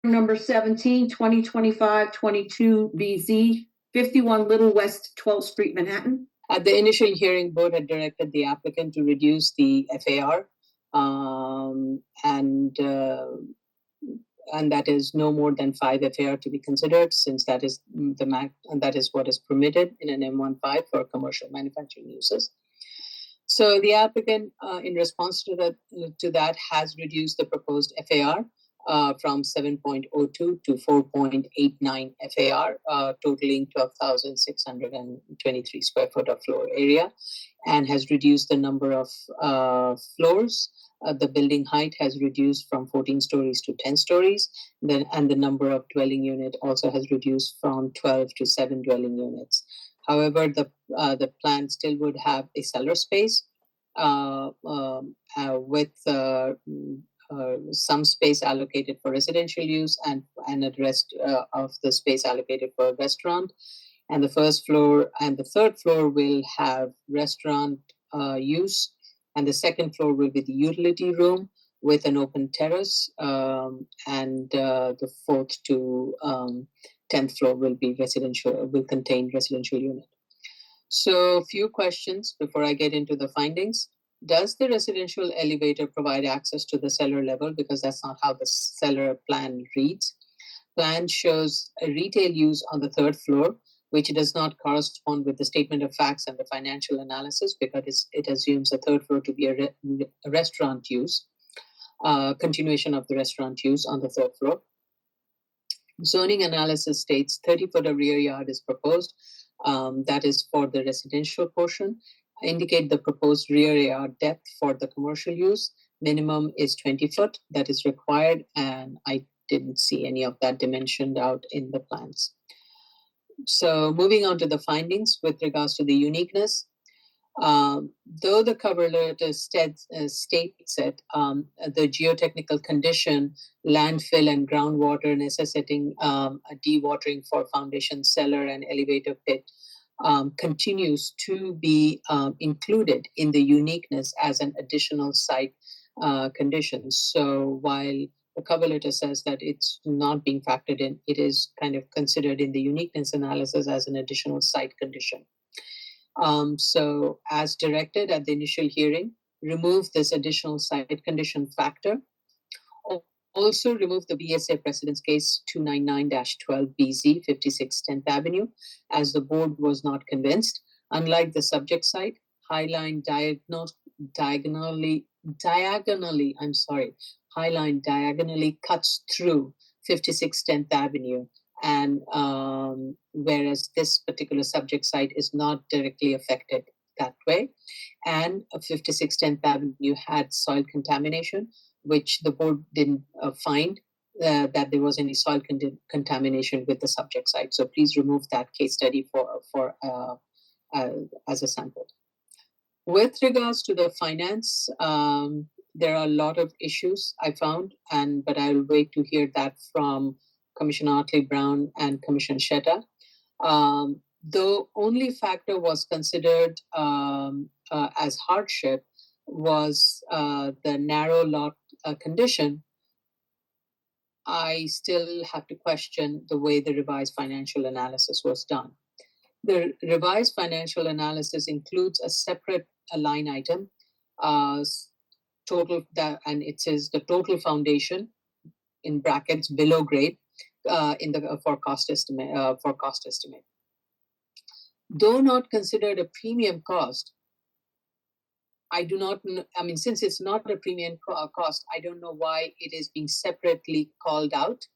number 17, 2025-22 BZ, 51 Little West 12th Street, Manhattan. At the initial hearing, board had directed the applicant to reduce the FAR, and that is no more than 5 FAR to be considered, since that is the max, and that is what is permitted in an M15 for commercial manufacturing uses. So the applicant, in response to that, has reduced the proposed FAR from 7.02 to 4.89 FAR, totaling 12,623 square foot of floor area, and has reduced the number of floors. The building height has reduced from 14 stories to 10 stories, and the number of dwelling unit also has reduced from 12 to 7 dwelling units. However, the plan still would have a cellar space with some space allocated for residential use and the rest of the space allocated for a restaurant. And the first floor and the third floor will have restaurant use, and the second floor will be the utility room with an open terrace, and the fourth to 10th floor will contain residential unit. So a few questions before I get into the findings. Does the residential elevator provide access to the cellar level? Because that's not how the cellar plan reads. Plan shows a retail use on the third floor, which does not correspond with the statement of facts and the financial analysis, because it assumes the third floor to be a restaurant use, continuation of the restaurant use on the third floor. Zoning analysis states 30-foot of rear yard is proposed. That is for the residential portion. Indicate the proposed rear yard depth for the commercial use. Minimum is 20 foot that is required, and I didn't see any of that dimensioned out in the plans. So moving on to the findings with regards to the uniqueness. Though the cover letter states that the geotechnical condition, landfill and groundwater necessitating a dewatering for foundation, cellar, and elevator pit continues to be included in the uniqueness as an additional site condition. So while the cover letter says that it's not being factored in, it is kind of considered in the uniqueness analysis as an additional site condition. So as directed at the initial hearing, remove this additional site condition factor. Also remove the BSA precedence case 299-12BZ, 56 10th Avenue, as the board was not convinced. Unlike the subject site, Highline diagonally cuts through 56 10th Avenue, and whereas this particular subject site is not directly affected that way. And 56 10th Avenue had soil contamination, which the board didn't find that there was any soil contamination with the subject site. So please remove that case study as a sample. With regards to the finance, there are a lot of issues I found, but I will wait to hear that from Commissioner Otley Brown and Commissioner Shetta. The only factor was considered as hardship was the narrow lot condition. I still have to question the way the revised financial analysis was done. The revised financial analysis includes a separate line item, and it says the total foundation in brackets below grade for cost estimate. Though not considered a premium cost, since it's not a premium cost, I don't know why it is being separately called out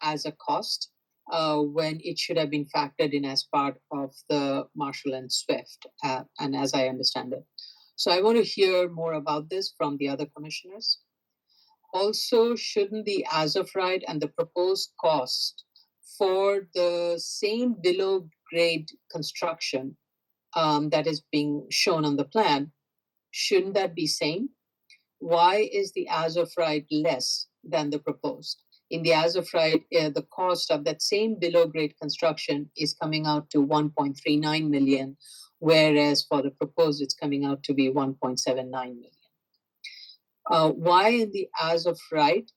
as a cost when it should have been factored in as part of the Marshall and Swift, and as I understand it. So I want to hear more about this from the other commissioners. Also, shouldn't the as of right and the proposed cost for the same below grade construction that is being shown on the plan, shouldn't that be same? Why is the as of right less than the proposed? In the as of right, the cost of that same below grade construction is coming out to 1.39 million, whereas for the proposed, it's coming out to be 1.79 million. Why in the as of right,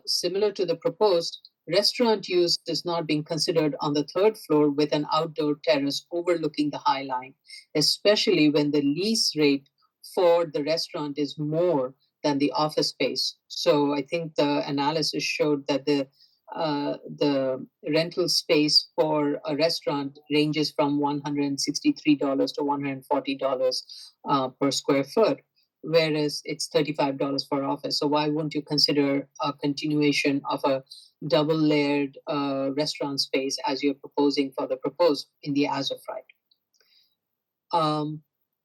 similar to the proposed, restaurant use is not being considered on the third floor with an outdoor terrace overlooking the High Line, especially when the lease rate for the restaurant is more than the office space. So I think the analysis showed that the rental space for a restaurant ranges from $163 to $140 per square foot, whereas it's $35 for office. So why wouldn't you consider a continuation of a double layered restaurant space as you're proposing for the proposed in the as of right?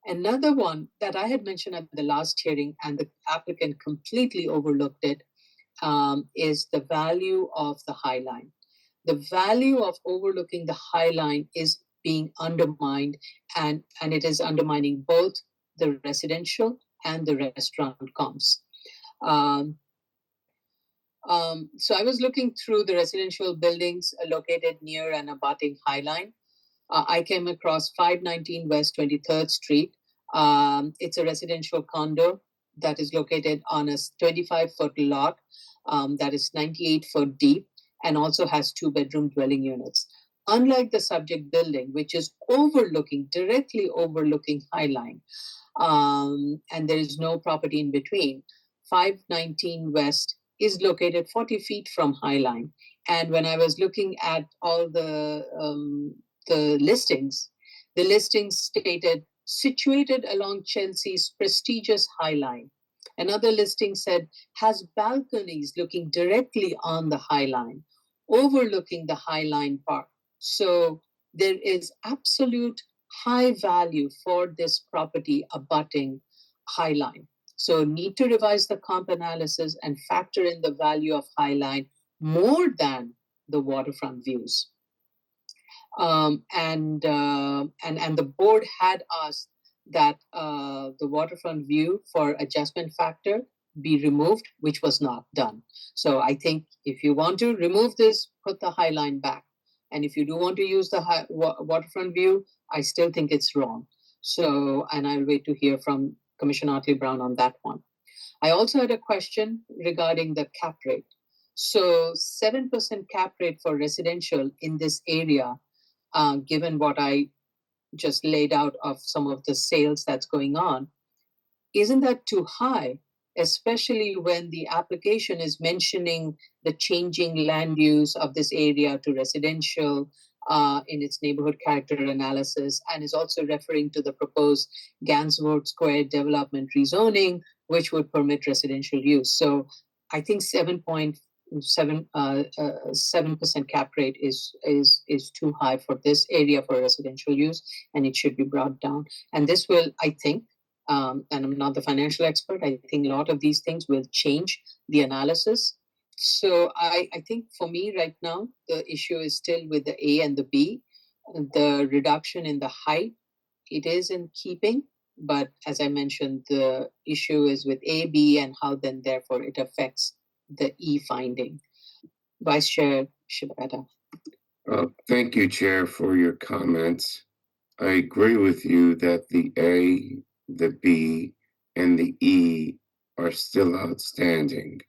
Another one that I had mentioned at the last hearing and the applicant completely overlooked it is the value of the High Line. The value of overlooking the High Line is being undermined, and it is undermining both the residential and the restaurant comps. So I was looking through the residential buildings located near and abutting High Line. I came across 519 West 23rd Street. It's a residential condo that is located on a 25-foot lot that is 98 foot deep and also has 2-bedroom dwelling units. Unlike the subject building, which is directly overlooking High Line, and there is no property in between, 519 West is located 40 feet from High Line. And when I was looking at all the listings, the listings stated situated along Chelsea's prestigious High Line. Another listing said has balconies looking directly on the High Line, overlooking the High Line Park. So there is absolute high value for this property abutting High Line. So need to revise the comp analysis and factor in the value of High Line more than the waterfront views. And the board had asked that the waterfront view for adjustment factor be removed, which was not done. So I think if you want to remove this, put the High Line back. And if you do want to use the waterfront view, I still think it's wrong. So, and I'll wait to hear from Commissioner Otley Brown on that one. I also had a question regarding the cap rate. So 7% cap rate for residential in this area, given what I just laid out of some of the sales that's going on, isn't that too high? Especially when the application is mentioning the changing land use of this area to residential in its neighborhood character analysis, and is also referring to the proposed Gansevoort Square development rezoning, which would permit residential use. So I think 7% cap rate is too high for this area for residential use, and it should be brought down. And this will, I think, and I'm not the financial expert, I think a lot of these things will change the analysis. So I think for me right now, the issue is still with the A and the B. The reduction in the height, it is in keeping, but as I mentioned, the issue is with A, B, and how then therefore it affects the E finding. Vice Chair Shibata. Thank you, Chair, for your comments. I agree with you that the A, the B, and the E are still outstanding.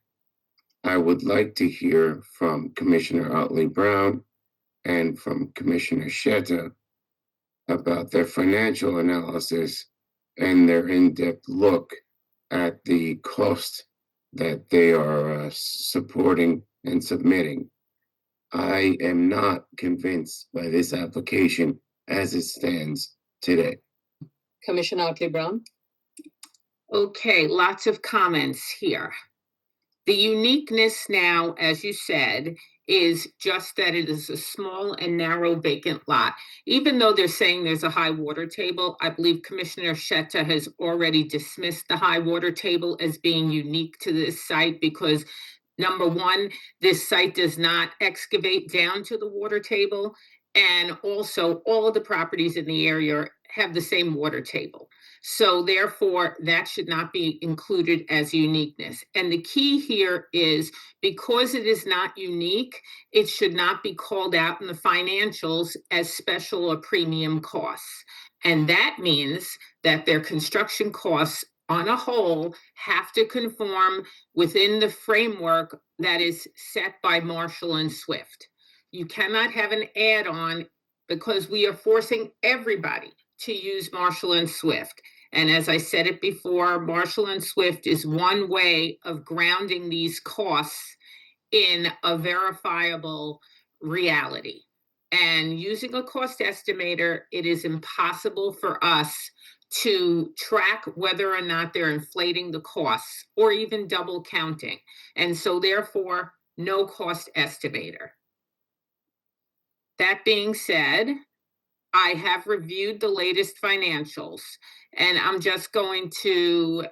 I would like to hear from Commissioner Otley Brown and from Commissioner Shetta about their financial analysis and their in-depth look at the cost that they are supporting and submitting. I am not convinced by this application as it stands today. Commissioner Otley Brown. Okay, lots of comments here. The uniqueness now, as you said, is just that it is a small and narrow vacant lot. Even though they're saying there's a high water table, I believe Commissioner Shetta has already dismissed the high water table as being unique to this site because, number one, this site does not excavate down to the water table, and also all of the properties in the area have the same water table. So therefore, that should not be included as uniqueness. And the key here is because it is not unique, it should not be called out in the financials as special or premium costs. And that means that their construction costs on a whole have to conform within the framework that is set by Marshall and Swift. You cannot have an add-on because we are forcing everybody to use Marshall and Swift. And as I said it before, Marshall and Swift is one way of grounding these costs in a verifiable reality. And using a cost estimator, it is impossible for us to track whether or not they're inflating the costs or even double counting. And so therefore, no cost estimator. That being said, I have reviewed the latest financials, and I'm just going to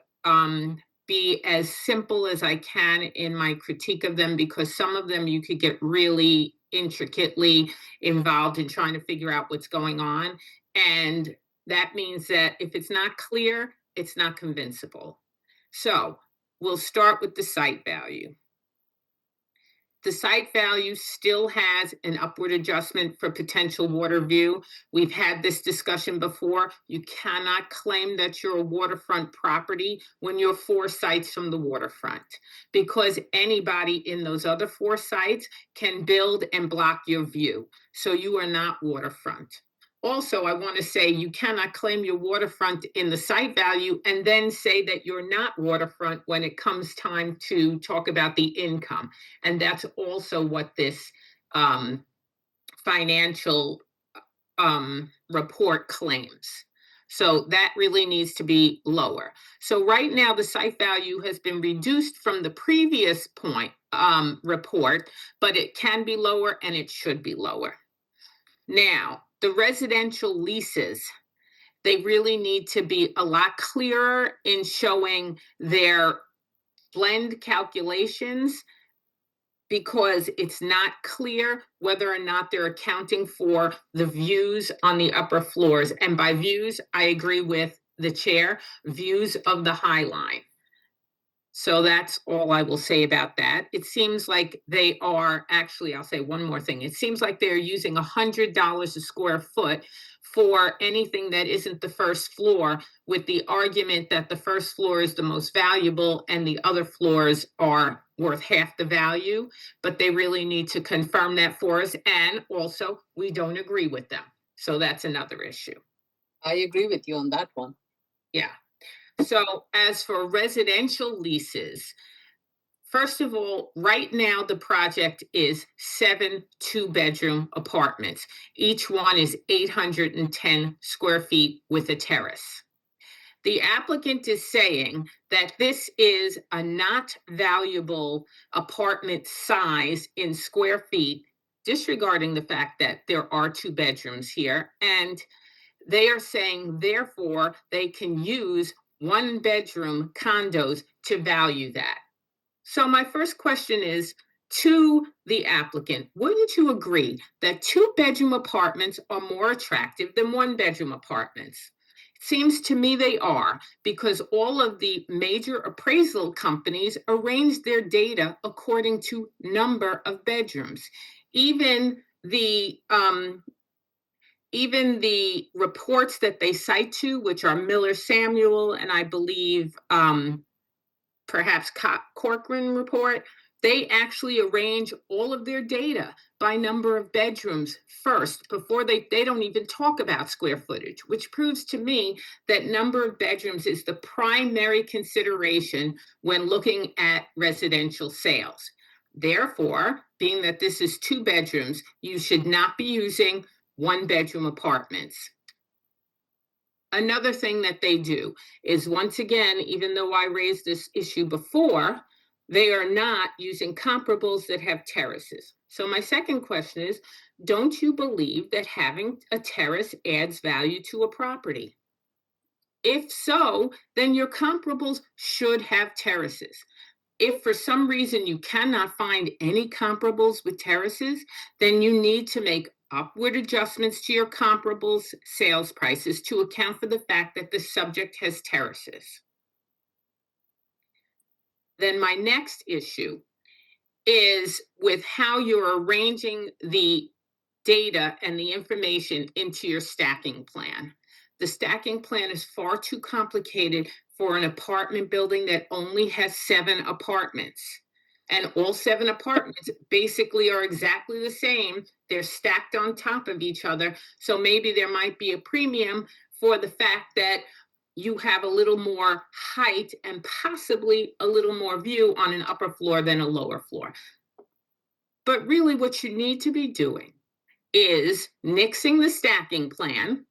be as simple as I can in my critique of them, because some of them you could get really intricately involved in trying to figure out what's going on. And that means that if it's not clear, it's not convincible. So we'll start with the site value. The site value still has an upward adjustment for potential water view. We've had this discussion before. You cannot claim that you're a waterfront property when you're 4 sites from the waterfront, because anybody in those other 4 sites can build and block your view. So you are not waterfront. Also, I want to say you cannot claim your waterfront in the site value and then say that you're not waterfront when it comes time to talk about the income. And that's also what this financial report claims. So that really needs to be lower. So right now, the site value has been reduced from the previous point report, but it can be lower and it should be lower. Now, the residential leases, they really need to be a lot clearer in showing their blend calculations, because it's not clear whether or not they're accounting for the views on the upper floors. And by views, I agree with the chair, views of the High Line. So that's all I will say about that. It seems like they are, actually, I'll say one more thing. It seems like they're using $100 a square foot for anything that isn't the first floor, with the argument that the first floor is the most valuable and the other floors are worth half the value. But they really need to confirm that for us. And also, we don't agree with them. So that's another issue. I agree with you on that one. Yeah. So as for residential leases, first of all, right now the project is 7 2-bedroom apartments. Each one is 810 square feet with a terrace. The applicant is saying that this is a not valuable apartment size in square feet, disregarding the fact that there are 2 bedrooms here. And they are saying, therefore, they can use 1-bedroom condos to value that. So my first question is to the applicant, wouldn't you agree that 2-bedroom apartments are more attractive than 1-bedroom apartments? It seems to me they are, because all of the major appraisal companies arrange their data according to number of bedrooms. Even the reports that they cite to, which are Miller Samuel, and I believe perhaps Corcoran report, they actually arrange all of their data by number of bedrooms first, before they don't even talk about square footage, which proves to me that number of bedrooms is the primary consideration when looking at residential sales. Therefore, being that this is 2 bedrooms, you should not be using 1-bedroom apartments. Another thing that they do is, once again, even though I raised this issue before, they are not using comparables that have terraces. So my second question is, don't you believe that having a terrace adds value to a property? If so, then your comparables should have terraces. If for some reason you cannot find any comparables with terraces, then you need to make upward adjustments to your comparables sales prices to account for the fact that the subject has terraces. Then my next issue is with how you're arranging the data and the information into your stacking plan. The stacking plan is far too complicated for an apartment building that only has 7 apartments. And all 7 apartments basically are exactly the same. They're stacked on top of each other. So maybe there might be a premium for the fact that you have a little more height and possibly a little more view on an upper floor than a lower floor. But really what you need to be doing is nixing the stacking plan,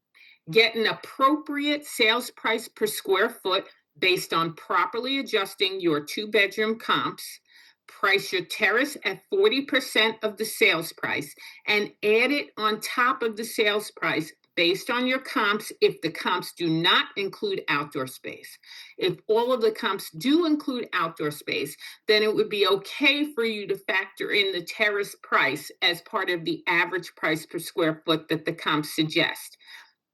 get an appropriate sales price per square foot based on properly adjusting your 2-bedroom comps, price your terrace at 40% of the sales price, and add it on top of the sales price based on your comps if the comps do not include outdoor space. If all of the comps do include outdoor space, then it would be okay for you to factor in the terrace price as part of the average price per square foot that the comps suggest.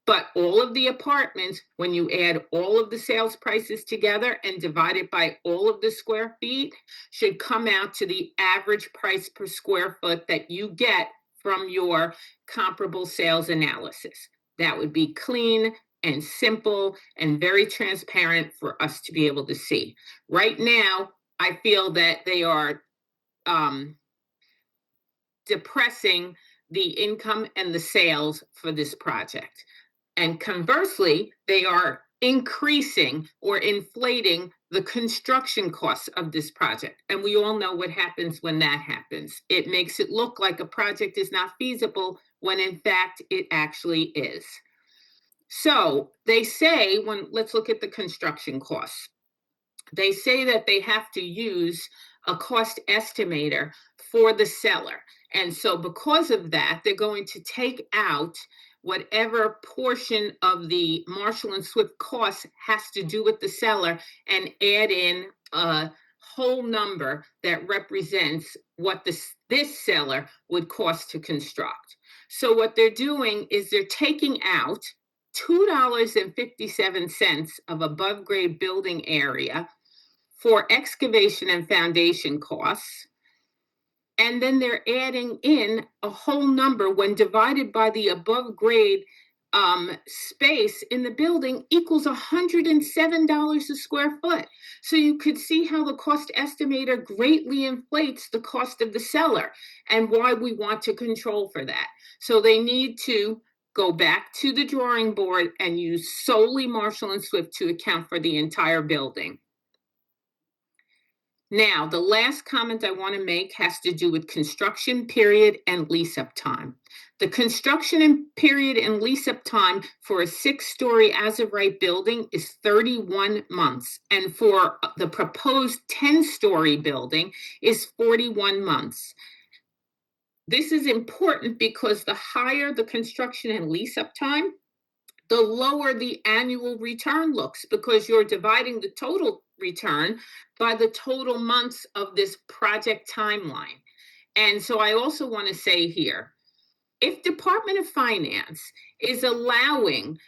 But all of the apartments, when you add all of the sales prices together and divide it by all of the square feet, should come out to the average price per square foot that you get from your comparable sales analysis. That would be clean and simple and very transparent for us to be able to see. Right now, I feel that they are depressing the income and the sales for this project. And conversely, they are increasing or inflating the construction costs of this project. And we all know what happens when that happens. It makes it look like a project is not feasible when in fact it actually is. So they say, let's look at the construction costs. They say that they have to use a cost estimator for the seller. And so because of that, they're going to take out whatever portion of the Marshall and Swift cost has to do with the seller and add in a whole number that represents what this seller would cost to construct. So what they're doing is they're taking out $2.57 of above grade building area for excavation and foundation costs. And then they're adding in a whole number when divided by the above grade space in the building equals $107 a square foot. So you could see how the cost estimator greatly inflates the cost of the seller and why we want to control for that. So they need to go back to the drawing board and use solely Marshall and Swift to account for the entire building. Now, the last comment I want to make has to do with construction period and lease-up time. The construction period and lease-up time for a 6-story as-of-right building is 31 months, and for the proposed 10-story building is 41 months. This is important because the higher the construction and lease-up time, the lower the annual return looks because you're dividing the total return by the total months of this project timeline. And so I also want to say here, if Department of Finance is allowing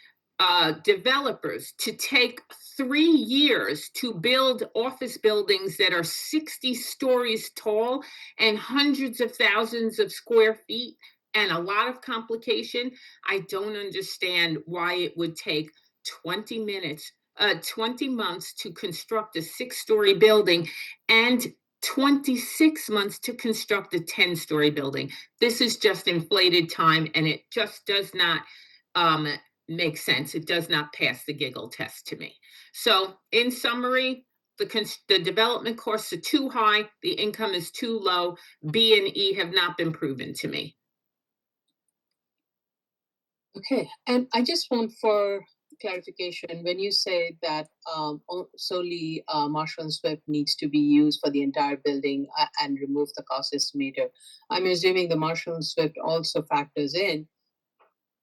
developers to take 3 years to build office buildings that are 60 stories tall and hundreds of thousands of square feet, and a lot of complication, I don't understand why it would take 20 months to construct a 6-story building and 26 months to construct a 10-story building. This is just inflated time, and it just does not make sense. It does not pass the giggle test to me. So in summary, the development costs are too high, the income is too low, B and E have not been proven to me. Okay, and I just want for clarification, when you say that solely Marshall and Swift needs to be used for the entire building and remove the cost estimator, I'm assuming the Marshall and Swift also factors in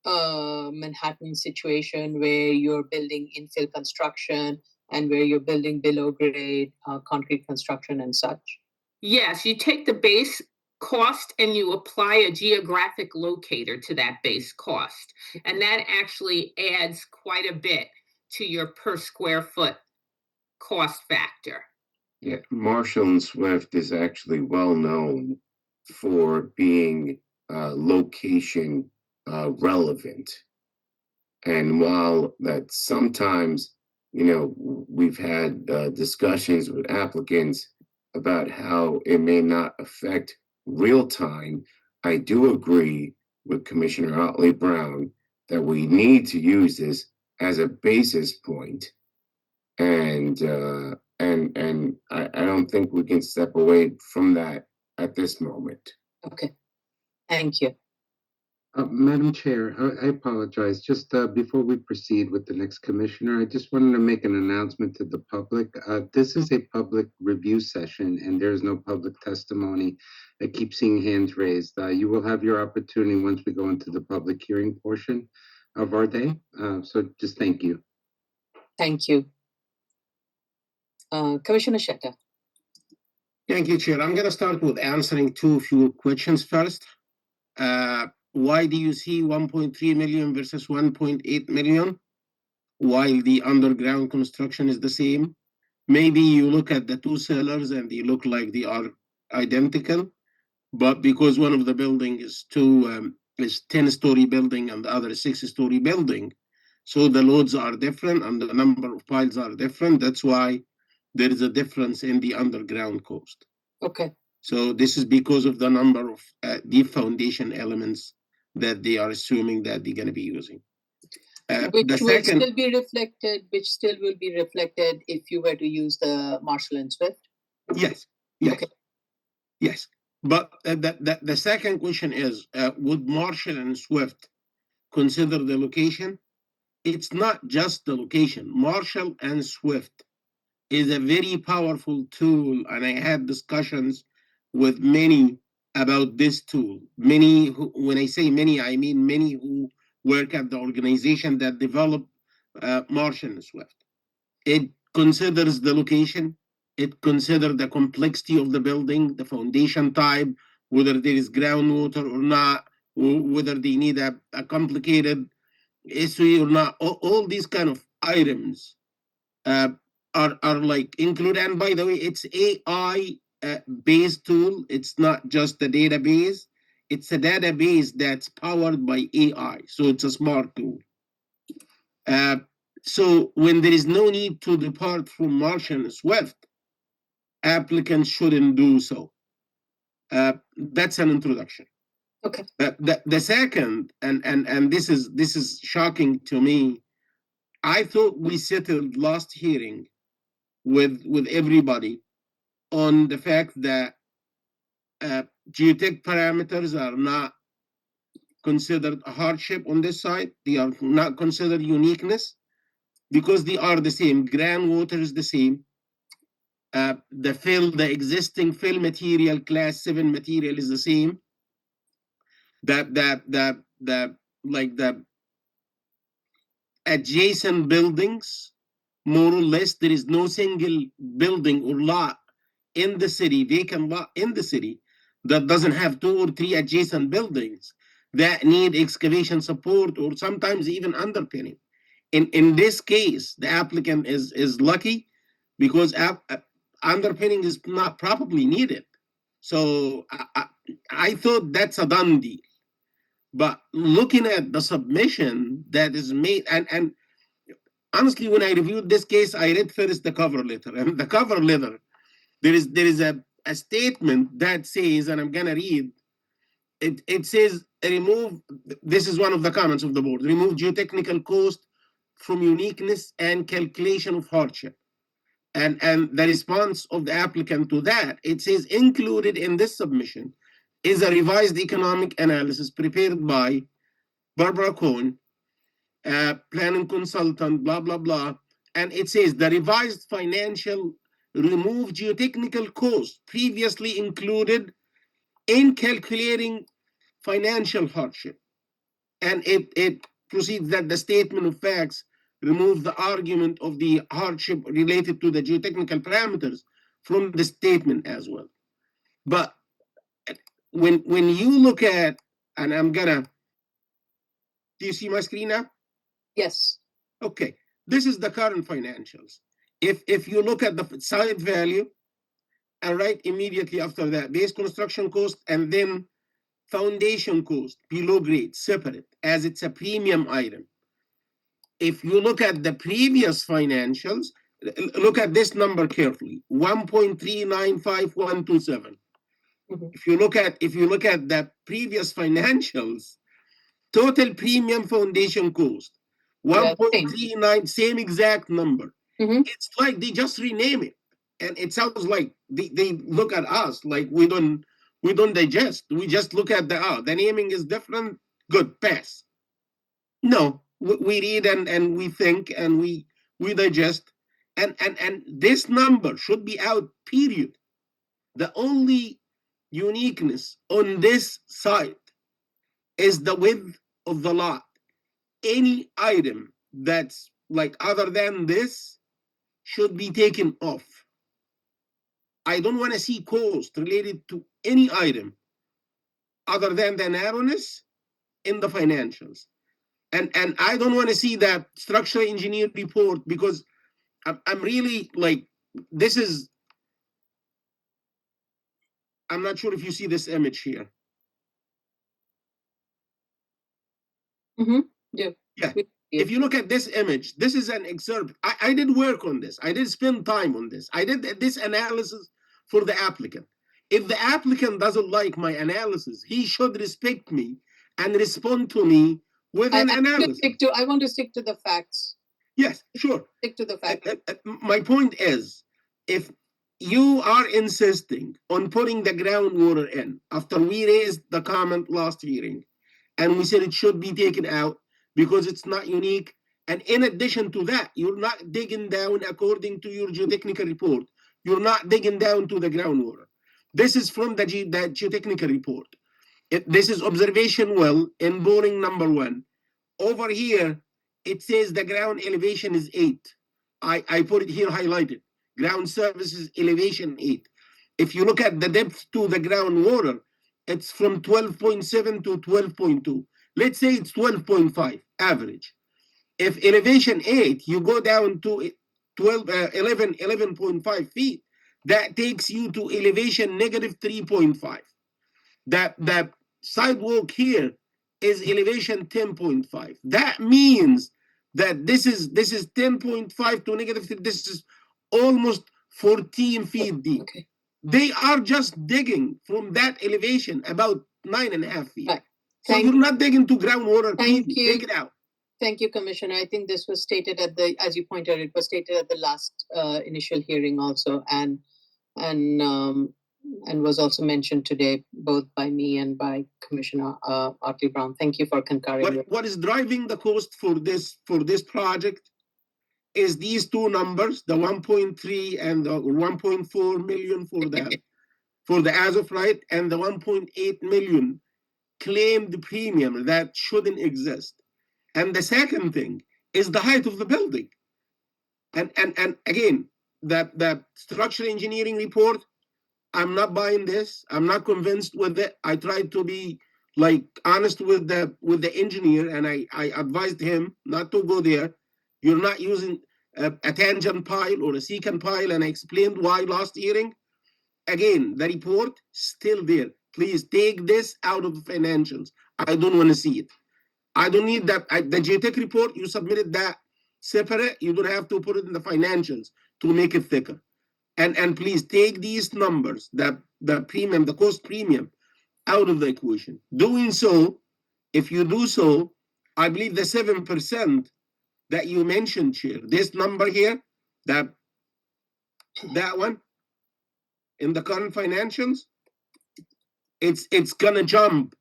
Manhattan situation where you're building infill construction and where you're building below grade concrete construction and such. Yes, you take the base cost and you apply a geographic locator to that base cost. And that actually adds quite a bit to your per square foot cost factor. Yeah, Marshall and Swift is actually well known for being location relevant. And while that sometimes we've had discussions with applicants about how it may not affect real time. I do agree with Commissioner Otley Brown that we need to use this as a basis point, and I don't think we can step away from that at this moment. Okay, thank you. Madam Chair, I apologize. Just before we proceed with the next commissioner, I just wanted to make an announcement to the public. This is a public review session and there's no public testimony. I keep seeing hands raised. You will have your opportunity once we go into the public hearing portion of our day. So just thank you. Thank you. Commissioner Shetta. Thank you, Chair. I'm going to start with answering two few questions first. Why do you see 1.3 million versus 1.8 million while the underground construction is the same? Maybe you look at the two cellars and they look like they are identical, but because one of the building is 10-story building and the other is 6-story building, so the loads are different and the number of piles are different. That's why there is a difference in the underground cost. Okay. So this is because of the number of deep foundation elements that they are assuming that they're going to be using. Which will still be reflected if you were to use the Marshall and Swift? Yes. Okay. Yes. But the second question is, would Marshall and Swift consider the location? It's not just the location. Marshall and Swift is a very powerful tool, and I had discussions with many about this tool. Many, when I say many, I mean many who work at the organization that developed Marshall and Swift. It considers the location, it considers the complexity of the building, the foundation type, whether there is groundwater or not, whether they need a complicated issue or not. All these kind of items are like included. And by the way, it's AI based tool. It's not just a database. It's a database that's powered by AI. So it's a smart tool. So when there is no need to depart from Marshall and Swift, applicants shouldn't do so. That's an introduction. Okay. The second, and this is shocking to me, I thought we settled last hearing with everybody on the fact that geotech parameters are not considered a hardship on this side. They are not considered uniqueness because they are the same. Groundwater is the same. The existing fill material, class 7 material is the same. The adjacent buildings, more or less, there is no single building or lot in the city, vacant lot in the city, that doesn't have 2 or 3 adjacent buildings that need excavation support or sometimes even underpinning. In this case, the applicant is lucky because underpinning is not probably needed. So I thought that's a done deal. But looking at the submission that is made, and honestly, when I reviewed this case, I read first the cover letter. And the cover letter, there is a statement that says, and I'm going to read, it says, remove, this is one of the comments of the board, remove geotechnical cost from uniqueness and calculation of hardship. And the response of the applicant to that, it says, included in this submission is a revised economic analysis prepared by Barbara Cohen, planning consultant, blah, blah, blah. And it says the revised financial remove geotechnical costs previously included in calculating financial hardship. And it proceeds that the statement of facts remove the argument of the hardship related to the geotechnical parameters from the statement as well. But when you look at, and I'm gonna, do you see my screen now? Yes. Okay, this is the current financials. If you look at the site value, and right immediately after that, base construction cost, and then foundation cost below grade, separate, as it's a premium item. if you look at the previous financials, look at this number carefully, 1.395127. Mhm. If you look at the previous financials, total premium foundation cost, Yeah, same. 1.39, same exact number. Mhm. It's like they just rename it. And it sounds like they look at us like we don't digest. We just look at the naming is different. Good, pass. No, we read and we think and we digest. And this number should be out, period. The only uniqueness on this site is the width of the lot. Any item that's like other than this should be taken off. I don't want to see cost related to any item other than the narrowness in the financials. And I don't want to see that structural engineer report because I'm really like, this is, I'm not sure if you see this image here. Mhm. Yeah. Yeah. We- If you look at this image, this is an excerpt. I did work on this. I did spend time on this. I did this analysis for the applicant. If the applicant doesn't like my analysis, he should respect me and respond to me with an analysis. I want to stick to the facts. Yes, sure. Stick to the facts. My point is, if you are insisting on putting the groundwater in after we raised the comment last hearing, and we said it should be taken out because it's not unique, and in addition to that, you're not digging down according to your geotechnical report. You're not digging down to the groundwater. This is from the geotechnical report. This is observation well in boring number 1. Over here, it says the ground elevation is 8. I put it here highlighted. Ground surface is elevation 8. If you look at the depth to the groundwater, it's from 12.7 to 12.2. Let's say it's 12.5 average. If elevation 8, you go down to 11.5 feet, that takes you to elevation negative 3.5. That sidewalk here is elevation 10.5. That means that this is 10.5 to negative 3. This is almost 14 feet deep. Okay. They are just digging from that elevation about 9.5 feet. Right. So you're not digging to groundwater. Thank Please you. take it out. Thank you, Commissioner. I think this was stated as you pointed out, it was stated at the last initial hearing also, and was also mentioned today both by me and by Commissioner Artley Brown. Thank you for concurring. What is driving the cost for this project is these two numbers, the 1.3 and the 1.4 million for the as of right, and the 1.8 million claimed premium that shouldn't exist. And the second thing is the height of the building. And again, that structural engineering report, I'm not buying this. I'm not convinced with it. I tried to be like honest with the engineer, and I advised him not to go there. You're not using a tangent pile or a secant pile, and I explained why last hearing. Again, the report still there. Please take this out of the financials. I don't want to see it. I don't need that. The geotech report, you submitted that separate. You don't have to put it in the financials to make it thicker. And please take these numbers, the premium, the cost premium, out of the equation. Doing so, if you do so, I believe the 7% that you mentioned, Chair, this number here, that one in the current financials, it's gonna jump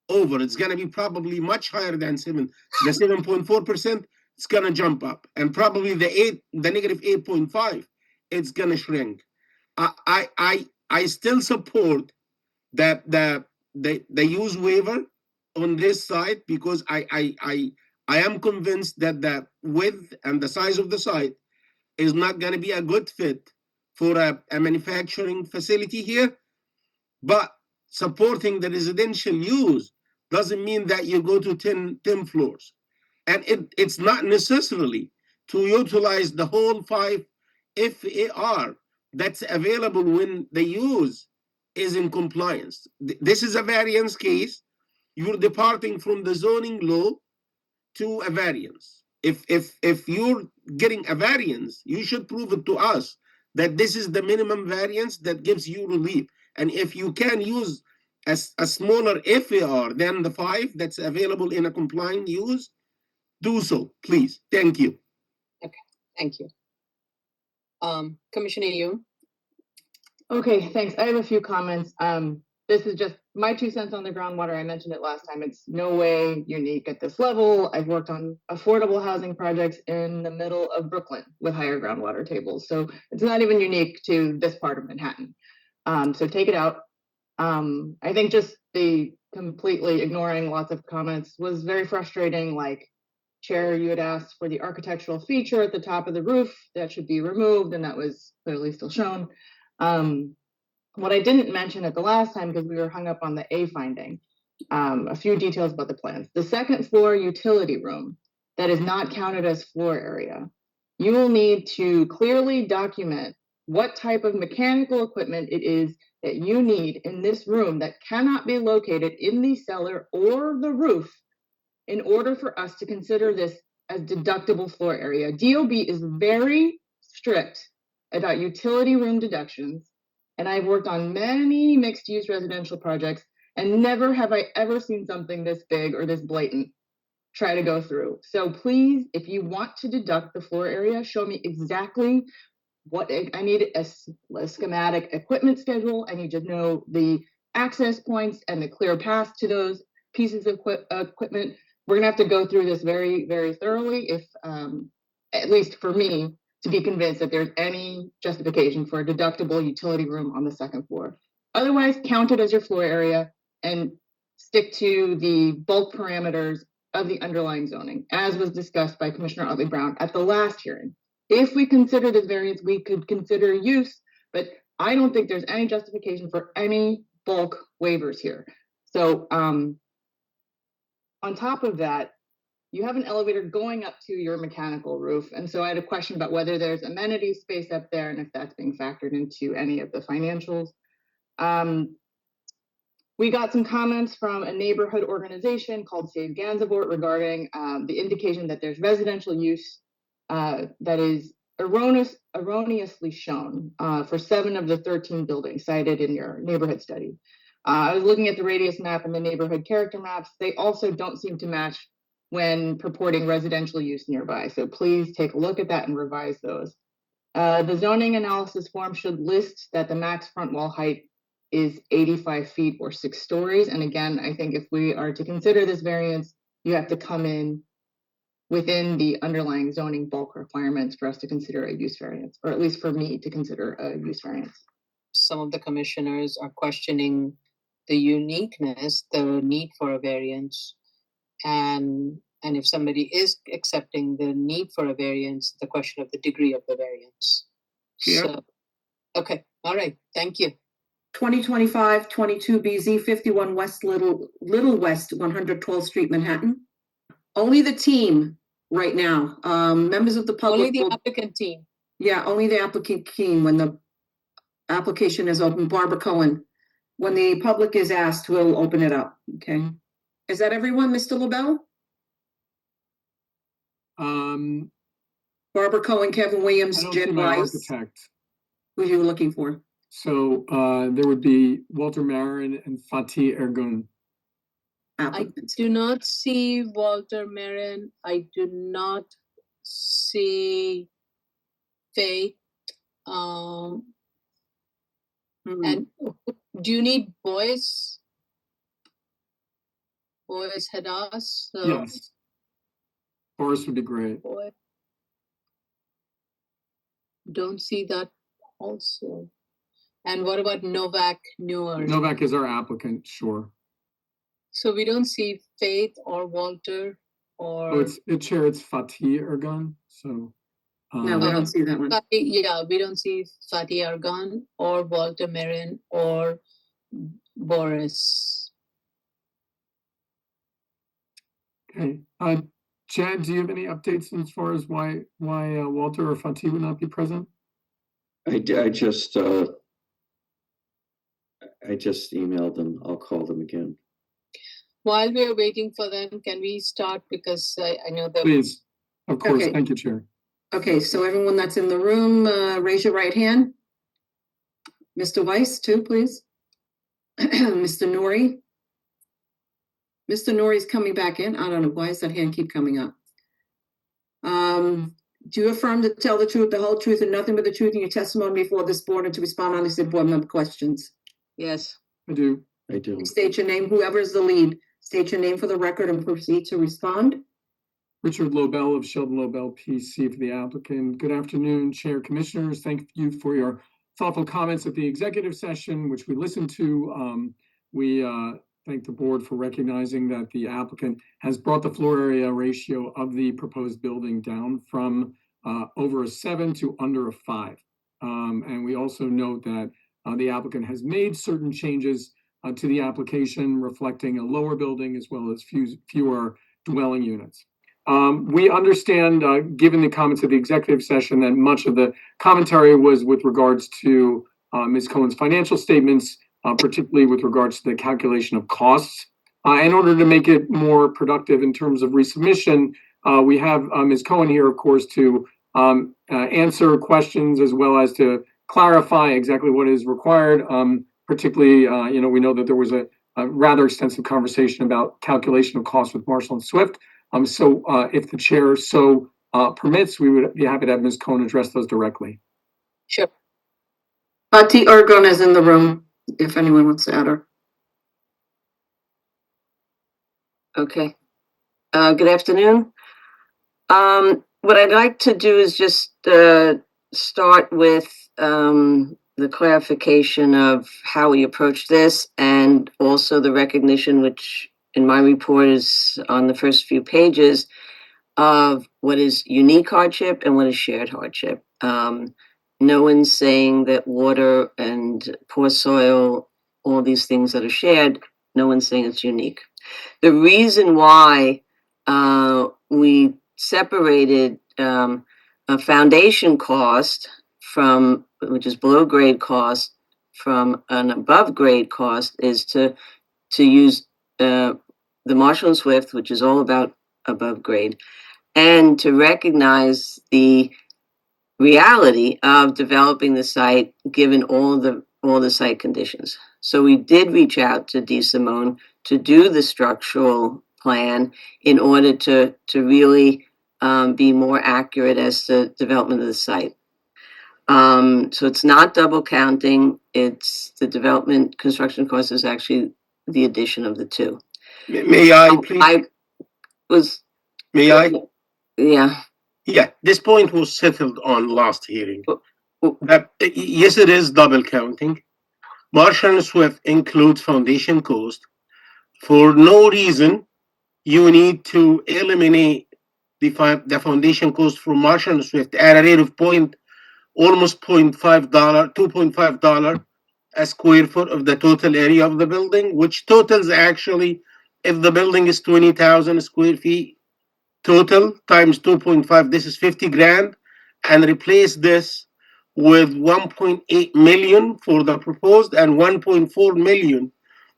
over. It's gonna be probably much higher than the 7.4%. It's gonna jump up, and probably the negative 8.5. It's gonna shrink. I still support that the use waiver on this site because I am convinced that the width and the size of the site is not going to be a good fit for a manufacturing facility here. But supporting the residential use doesn't mean that you go to 10 floors. And it's not necessarily to utilize the whole 5 FAR that's available when the use is in compliance. This is a variance case. You're departing from the zoning law to a variance. if you're getting a variance, you should prove it to us that this is the minimum variance that gives you relief. And if you can use a smaller FAR than the 5 that's available in a compliant use, do so, please. Thank you. Thank you. Commissioner Yoon? Okay, thanks. I have a few comments. This is just my 2 cents on the groundwater. I mentioned it last time. It's no way unique at this level. I've worked on affordable housing projects in the middle of Brooklyn with higher groundwater tables. So it's not even unique to this part of Manhattan. So take it out. I think just the completely ignoring lots of comments was very frustrating. Like, Chair, you had asked for the architectural feature at the top of the roof that should be removed, and that was clearly still shown. What I didn't mention at the last time, because we were hung up on the A finding, a few details about the plans. The second floor utility room that is not counted as floor area, you will need to clearly document what type of mechanical equipment it is that you need in this room that cannot be located in the cellar or the roof in order for us to consider this as deductible floor area. DOB is very strict about utility room deductions, and I've worked on many mixed-use residential projects, and never have I ever seen something this big or this blatant try to go through. So please, if you want to deduct the floor area, show me exactly what I need, a schematic equipment schedule. I need to know the access points and the clear path to those pieces of equipment. We're gonna have to go through this very, very thoroughly if, at least for me, to be convinced that there's any justification for a deductible utility room on the second floor. Otherwise, count it as your floor area and stick to the bulk parameters of the underlying zoning, as was discussed by Commissioner Utley Brown at the last hearing. If we consider this variance, we could consider use, but I don't think there's any justification for any bulk waivers here. So on top of that, you have an elevator going up to your mechanical roof. And so I had a question about whether there's amenity space up there and if that's being factored into any of the financials. We got some comments from a neighborhood organization called Save Gansevoort regarding the indication that there's residential use that is erroneously shown for 7 of the 13 buildings cited in your neighborhood study. I was looking at the radius map and the neighborhood character maps. They also don't seem to match when purporting residential use nearby. So please take a look at that and revise those. The zoning analysis form should list that the max front wall height is 85 feet or 6 stories. And again, I think if we are to consider this variance, you have to come in within the underlying zoning bulk requirements for us to consider a use variance, or at least for me to consider a use variance. Some of the commissioners are questioning the uniqueness, the need for a variance, and if somebody is accepting the need for a variance, the question of the degree of the variance. Yeah. So, okay, all right, thank you. 2025 22BZ 51 West Little West 112th Street, Manhattan. Only the team right now. Members of the public. Only the applicant team. Yeah, only the applicant team. When the application is open, Barbara Cohen. When the public is asked, we'll open it up. Okay. Is that everyone, Mr. LaBelle? Barbara Cohen, Kevin Williams, I don't see Jen my Weiss. architect. Who you were looking for? So there would be Walter Marin and Fatih Ergun. I Applicants. do not see Walter Marin. I do not see Faith. And do you need boys? Boys Hadas? So Yes. Boris would be great. boy. Don't see that also. And what about Novak Newer? Novak is our applicant, sure. So we don't see Faith or Walter or Oh, it's Fatih Ergun. So No, we don't see that one. yeah, we don't see Fatih Argan or Walter Marin or Boris. okay. Chad, do you have any updates as far as why Walter or Fatih would not be present? I just emailed them. I'll call them again. While we're waiting for them, can we start, because I know that Please. Of course, Okay. thank you, Chair. Okay, so everyone that's in the room, raise your right hand. Mr. Weiss, too, please. Mr. Nori. Mr. Nori's coming back in. I don't know, why does that hand keep coming up? Do you affirm to tell the truth, the whole truth, and nothing but the truth in your testimony before this board and to respond honestly to board member questions? Yes. I do. I do. State your name, whoever is the lead. State your name for the record and proceed to respond. Richard Lobel of Sheldon Lobel PC for the applicant. Good afternoon, Chair, Commissioners. Thank you for your thoughtful comments at the executive session, which we listened to. We thank the board for recognizing that the applicant has brought the floor area ratio of the proposed building down from over a 7 to under a 5. And we also note that the applicant has made certain changes to the application reflecting a lower building as well as fewer dwelling units. We understand, given the comments of the executive session, that much of the commentary was with regards to Ms. Cohen's financial statements, particularly with regards to the calculation of costs. In order to make it more productive in terms of resubmission, we have Ms. Cohen here, of course, to answer questions as well as to clarify exactly what is required. Particularly, we know that there was a rather extensive conversation about calculation of costs with Marshall and Swift. So if the chair so permits, we would be happy to have Ms. Cohen address those directly. Sure. T. Ergon is in the room, if anyone wants to add her. Okay. Good afternoon. What I'd like to do is just start with the clarification of how we approach this and also the recognition, which in my report is on the first few pages, of what is unique hardship and what is shared hardship. No one's saying that water and poor soil, all these things that are shared, no one's saying it's unique. The reason why we separated a foundation cost from, which is below grade cost, from an above grade cost is to use the Marshall and Swift, which is all about above grade, and to recognize the reality of developing the site given all the site conditions. So we did reach out to D. Simone to do the structural plan in order to really be more accurate as to development of the site. So it's not double counting. It's the development construction cost is actually the addition of the two. May I, please? May I? Yeah. Yeah, this point was settled on last hearing. That, yes, it is double counting. Marshall and Swift includes foundation cost. For no reason, you need to eliminate the foundation cost from Marshall and Swift at a rate of almost $0.5, $2.5 a square foot of the total area of the building, which totals actually, if the building is 20,000 square feet total times 2.5, this is 50 grand, and replace this with 1.8 million for the proposed and 1.4 million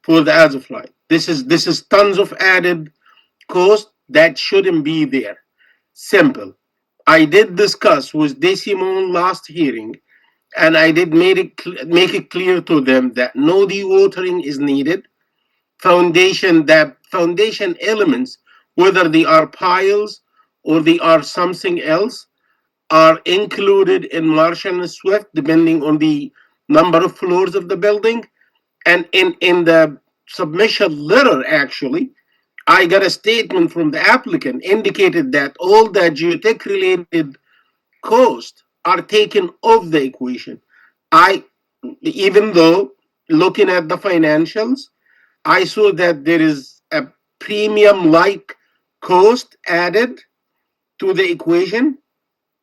for the as of right. This is tons of added cost that shouldn't be there. Simple. I did discuss with Decimon last hearing, and I did make it clear to them that no dewatering is needed. Foundation elements, whether they are piles or they are something else, are included in Marshall and Swift depending on the number of floors of the building. And in the submission letter, actually, I got a statement from the applicant indicated that all the geotech related costs are taken off the equation. Even though looking at the financials, I saw that there is a premium like cost added to the equation,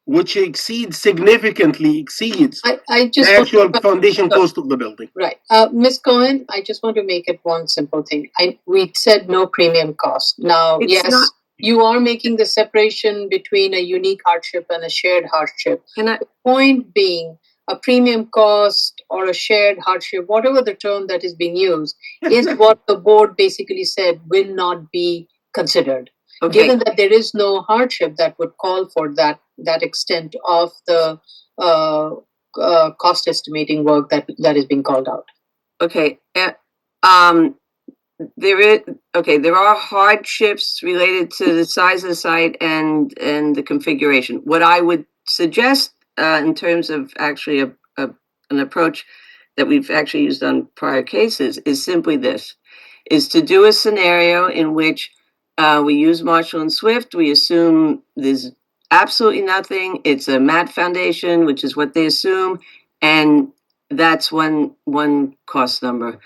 which significantly exceeds I the just actual foundation cost of the building. Right. Ms. Cohen, I just want to make it one simple thing. We said no premium cost. Now, It's yes, not- you are making the separation between a unique hardship and a shared hardship. And The point being, a premium cost or a shared hardship, whatever the term that is being used, is what the board basically said will not be considered. Okay, given that there is no hardship that would call for that extent of the cost estimating work that is being called out. okay. There are hardships related to the size of the site and the configuration. What I would suggest in terms of actually an approach that we've actually used on prior cases is simply this, is to do a scenario in which we use Marshall and Swift. We assume there's absolutely nothing. It's a mat foundation, which is what they assume. And that's one cost number.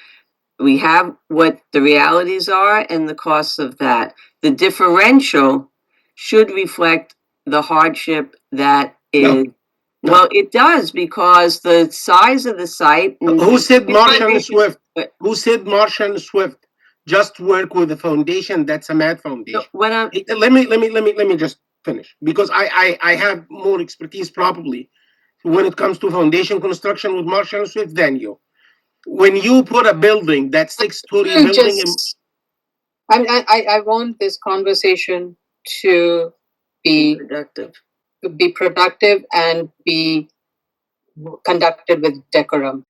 We have what the realities are and the costs of that. The differential should reflect the hardship that is. No. Well, it does, because the size of the site. Who said Marshall and Swift? But- Who said Marshall and Swift just work with the foundation? That's a mat foundation. When I'm, Let me just finish, because I have more expertise probably when it comes to foundation construction with Marshall and Swift than you. When you put a building, that 6-story building, I want this conversation to be productive and be conducted with decorum.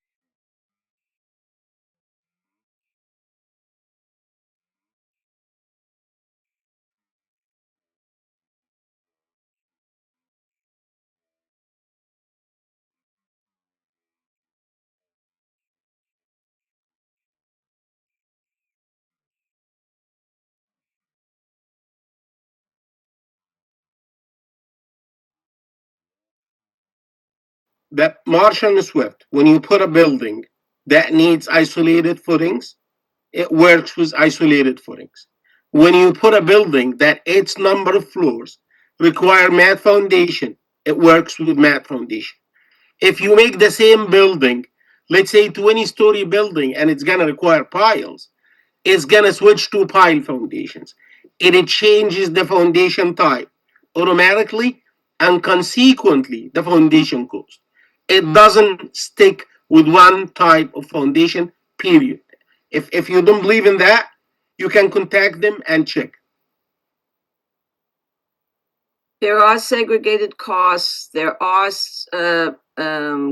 that Marshall and Swift, when you put a building that needs isolated footings, it works with isolated footings. When you put a building that its number of floors require mat foundation, it works with mat foundation. If you make the same building, let's say 20-story building, and it's gonna require piles, it's gonna switch to pile foundations. And it changes the foundation type automatically, and consequently the foundation cost. It doesn't stick with one type of foundation, period. If you don't believe in that, you can contact them and check. there are segregated costs. There are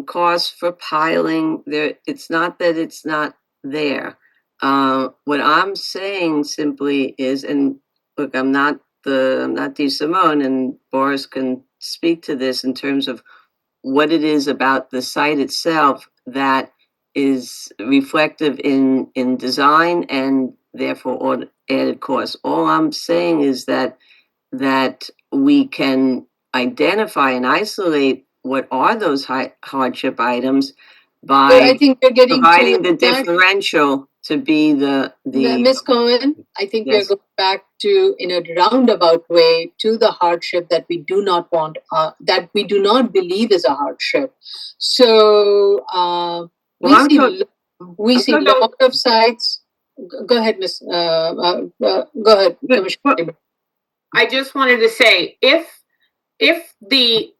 costs for piling. It's not that it's not there. What I'm saying simply is, and look, I'm not Dee Simone, and Boris can speak to this in terms of what it is about the site itself that is reflective in design and therefore added costs. All I'm saying is that we can identify and isolate what are those hardship items by I think we're getting providing the to that. differential to be the Ms. Cohen, I think Yes. we're going back to, in a roundabout way, to the hardship that we do not want, that we do not believe is a hardship. So we see a lot of sites. Go ahead, Miss. Go ahead, Commissioner. I just wanted to say, if the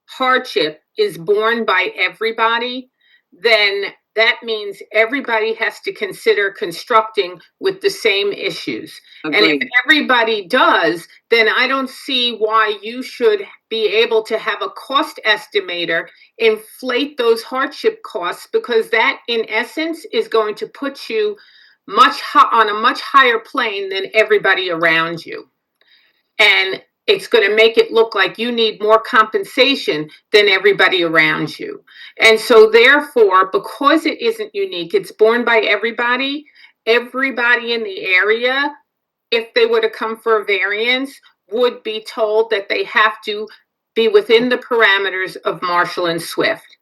hardship is borne by everybody, then that means everybody has to consider constructing with the same issues. Agreed. And if everybody does, then I don't see why you should be able to have a cost estimator inflate those hardship costs, because that in essence is going to put you on a much higher plane than everybody around you. And it's going to make it look like you need more compensation than everybody around you. And so therefore, because it isn't unique, it's borne by everybody in the area, if they were to come for a variance, would be told that they have to be within the parameters of Marshall and Swift.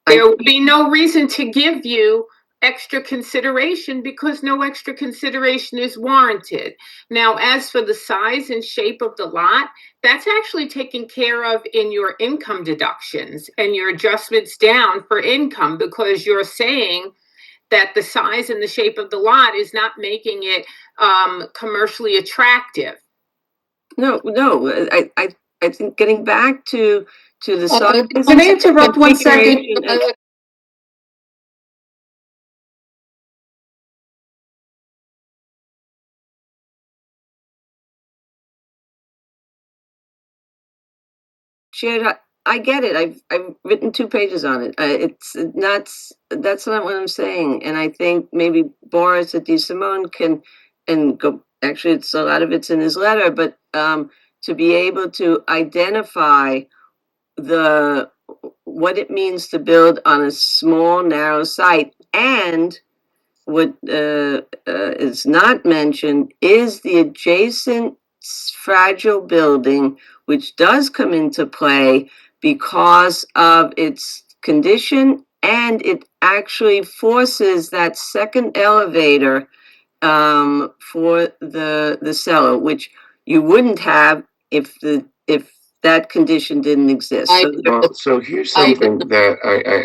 There would be no reason to give you extra consideration, because no extra consideration is warranted. Now, as for the size and shape of the lot, that's actually taken care of in your income deductions and your adjustments down for income, because you're saying that the size and the shape of the lot is not making it commercially attractive. No, I think getting back to the size. Can I interrupt 1 second? shared, I get it. I've written 2 pages on it. It's not, that's not what I'm saying. And I think maybe Boris at Simone can, and go, actually, it's a lot of it's in his letter, but to be able to identify what it means to build on a small, narrow site, and what is not mentioned is the adjacent fragile building, which does come into play because of its condition, and it actually forces that second elevator for the cellar, which you wouldn't have if that condition didn't exist. Well, so here's something that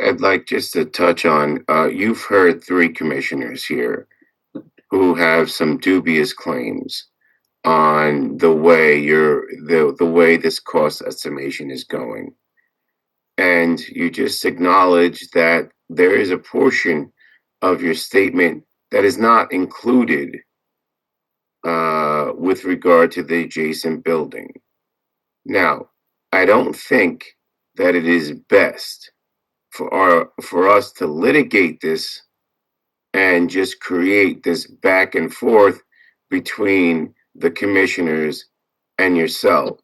I'd like just to touch on. You've heard 3 commissioners here who have some dubious claims on the way the way this cost estimation is going. And you just acknowledge that there is a portion of your statement that is not included with regard to the adjacent building. Now, I don't think that it is best for us to litigate this and just create this back and forth between the commissioners and yourself.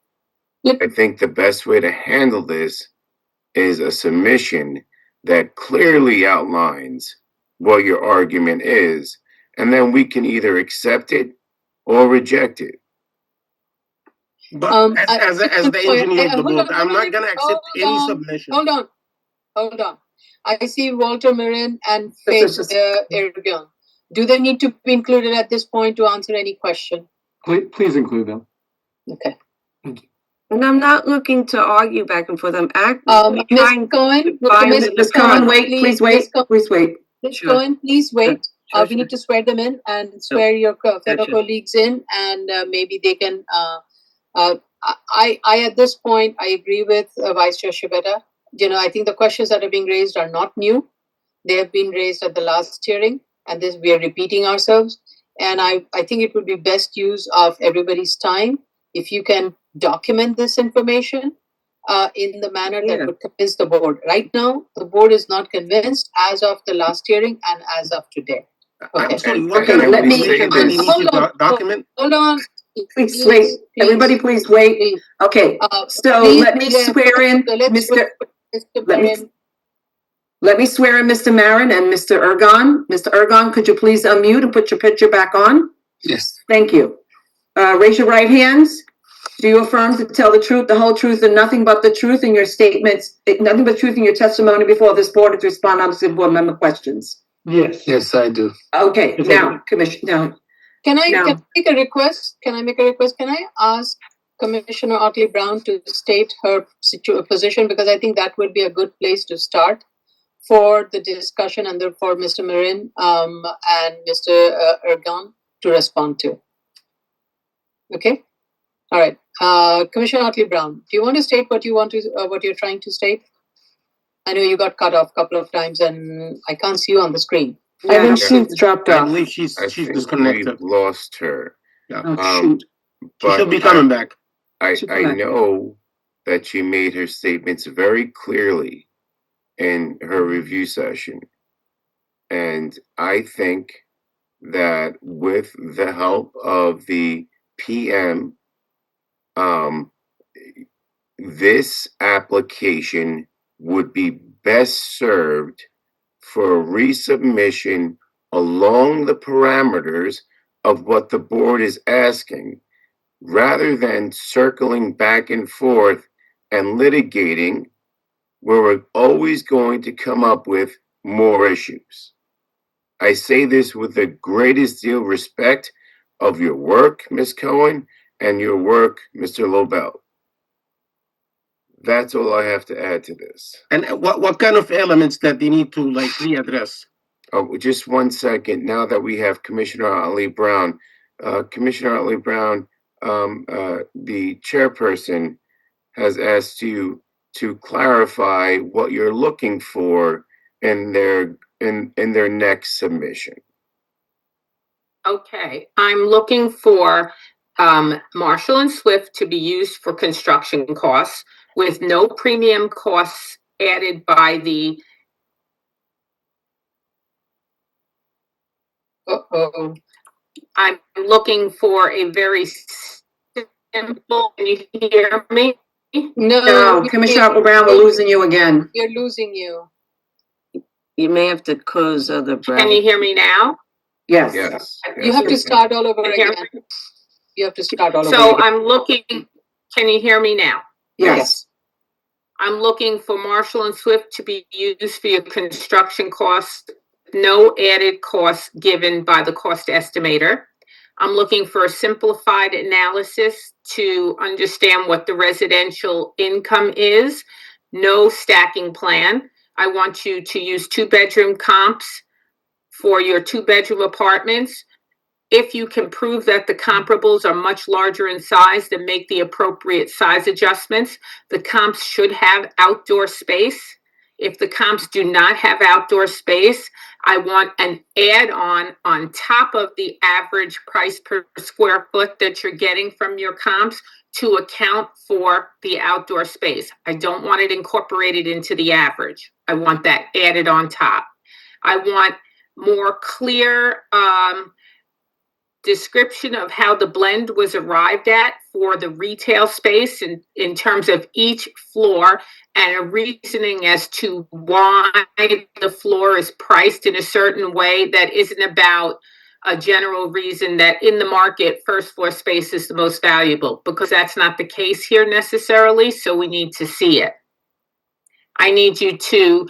I think the best way to handle this is a submission that clearly outlines what your argument is, and then we can either accept it or reject it. But as the engineer of the board, I'm not going to accept any submission. Hold on. I see Walter Marin and Faith Ergun. Do they need to be included at this point to answer any question? Please include them. Okay. Thank you. And I'm not looking to argue back and forth. I'm Ms. Cohen, Ms. Cohen, wait, please wait. Ms. Cohen, please wait. We need to swear them in and swear your fellow colleagues in, and maybe they can. I at this point I agree with Vice Chair Shibeta. I think the questions that are being raised are not new. They have been raised at the last hearing, and this we are repeating ourselves. And I think it would be best use of everybody's time if you can document this information in the manner that would convince the board. Right now, the board is not convinced as of the last hearing and as of today. Okay. I'm sorry, what kind of information do we need to document? Hold on. Please wait. Everybody, please wait. Please. Okay. So let me swear in Mr. Let me swear in Mr. Marin and Mr. Ergon. Mr. Ergon, could you please unmute and put your picture back on? Yes. Thank you. Raise your right hands. Do you affirm to tell the truth, the whole truth, and nothing but the truth in your statements, nothing but truth in your testimony before this board to respond to the board member questions? Yes. Yes, I do. Okay. Now, Commissioner. Can I make a request? Can I ask Commissioner Otley Brown to state her position, because I think that would be a good place to start for the discussion and for Mr. Marin and Mr. Ergon to respond to. Okay. All right. Commissioner Otley Brown, do you want to state what you're trying to state? I know you got cut off a couple of times, and I can't see you on the screen. I think she's dropped off. I believe she's disconnected. We've lost her. Yeah. Shoot. She should be coming back. I know that she made her statements very clearly in her review session. And I think that with the help of the PM, this application would be best served for a resubmission along the parameters of what the board is asking, rather than circling back and forth and litigating where we're always going to come up with more issues. I say this with the greatest deal of respect of your work, Ms. Cohen, and your work, Mr. Lobel. That's all I have to add to this. And what kind of elements that they need to readdress? Oh, just 1 second. Now that we have Commissioner Otley Brown, Commissioner Otley Brown, the chairperson has asked you to clarify what you're looking for in their next submission. Okay, I'm looking for Marshall and Swift to be used for construction costs with no premium costs added by the. I'm looking for a very simple. Can you hear me? No, Commissioner Brown, we're losing you again. You're losing you. You may have to close other Can you brackets. hear me now? Yes. Yes. You have to start all over Can you hear again. You have to start all over So again. I'm looking, can you hear me now? Yes. I'm looking for Marshall and Swift to be used for your construction costs, no added costs given by the cost estimator. I'm looking for a simplified analysis to understand what the residential income is, no stacking plan. I want you to use 2-bedroom comps for your 2-bedroom apartments. If you can prove that the comparables are much larger in size, then make the appropriate size adjustments. The comps should have outdoor space. If the comps do not have outdoor space, I want an add-on on top of the average price per square foot that you're getting from your comps to account for the outdoor space. I don't want it incorporated into the average. I want that added on top. I want more clear description of how the blend was arrived at for the retail space in terms of each floor, and a reasoning as to why the floor is priced in a certain way that isn't about a general reason that in the market first floor space is the most valuable, because that's not the case here necessarily. So we need to see it. I need you to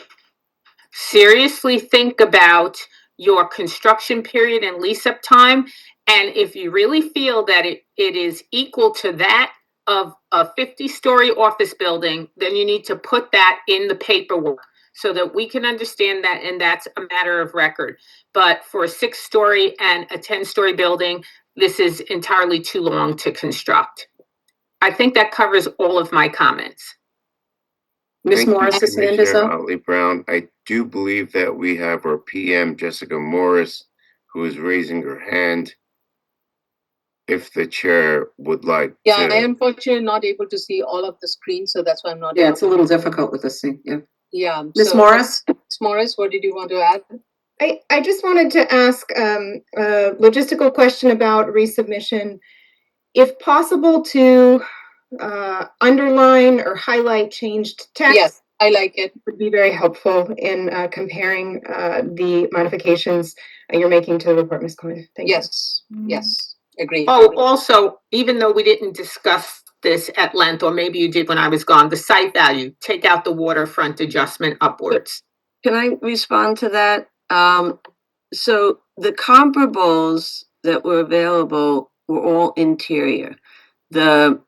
seriously think about your construction period and lease up time. And if you really feel that it is equal to that of a 50-story office building, then you need to put that in the paperwork so that we can understand that, and that's a matter of record. But for a 6-story and a 10-story building, this is entirely too long to construct. I think that covers all of my comments. Ms. Thank you, Morris's hand is Commissioner up. Otley Brown. I do believe that we have our PM, Jessica Morris, who is raising her hand. If the chair would like Yeah, to. I am unfortunately not able to see all of the screen, so that's why I'm not. Yeah, it's a little difficult with this thing. Yeah. Yeah. Ms. Morris? Ms. Morris, what did you want to add? I just wanted to ask a logistical question about resubmission. If possible, to underline or highlight changed text. Yes, I like it. Would be very helpful in comparing the modifications you're making to the report, Ms. Cohen. Thank you. Yes, agreed. Oh, also, even though we didn't discuss this at length, or maybe you did when I was gone, the site value, take out the waterfront adjustment upwards. Can I respond to that? So the comparables that were available were all interior. The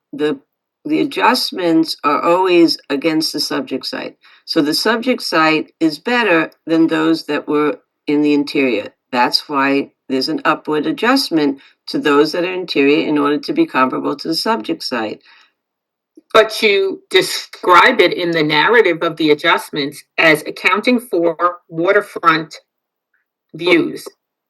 adjustments are always against the subject site. So the subject site is better than those that were in the interior. That's why there's an upward adjustment to those that are interior in order to be comparable to the subject site. But you describe it in the narrative of the adjustments as accounting for waterfront views.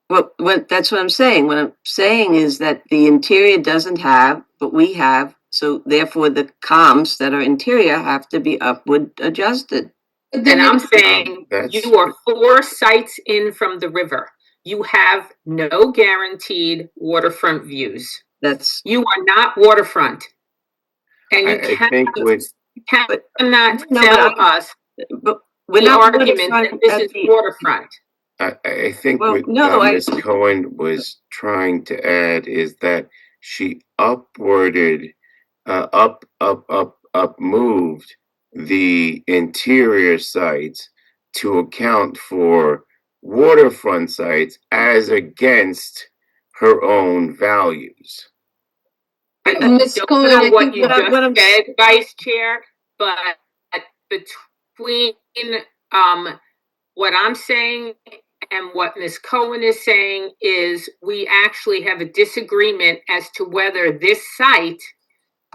Well, that's what I'm saying. What I'm saying is that the interior doesn't have, but we have. So therefore, the comps that are interior have to be upward adjusted. And I'm saying you are 4 sites in from the river. You have no guaranteed waterfront views. You are not waterfront. And you cannot tell us but we're the not argument that this is waterfront. I think what Ms. Cohen was trying to add is that she moved the interior sites to account for waterfront sites as against her own values. I don't know what you just said, Vice Chair, but between what I'm saying and what Ms. Cohen is saying is we actually have a disagreement as to whether this site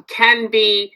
can be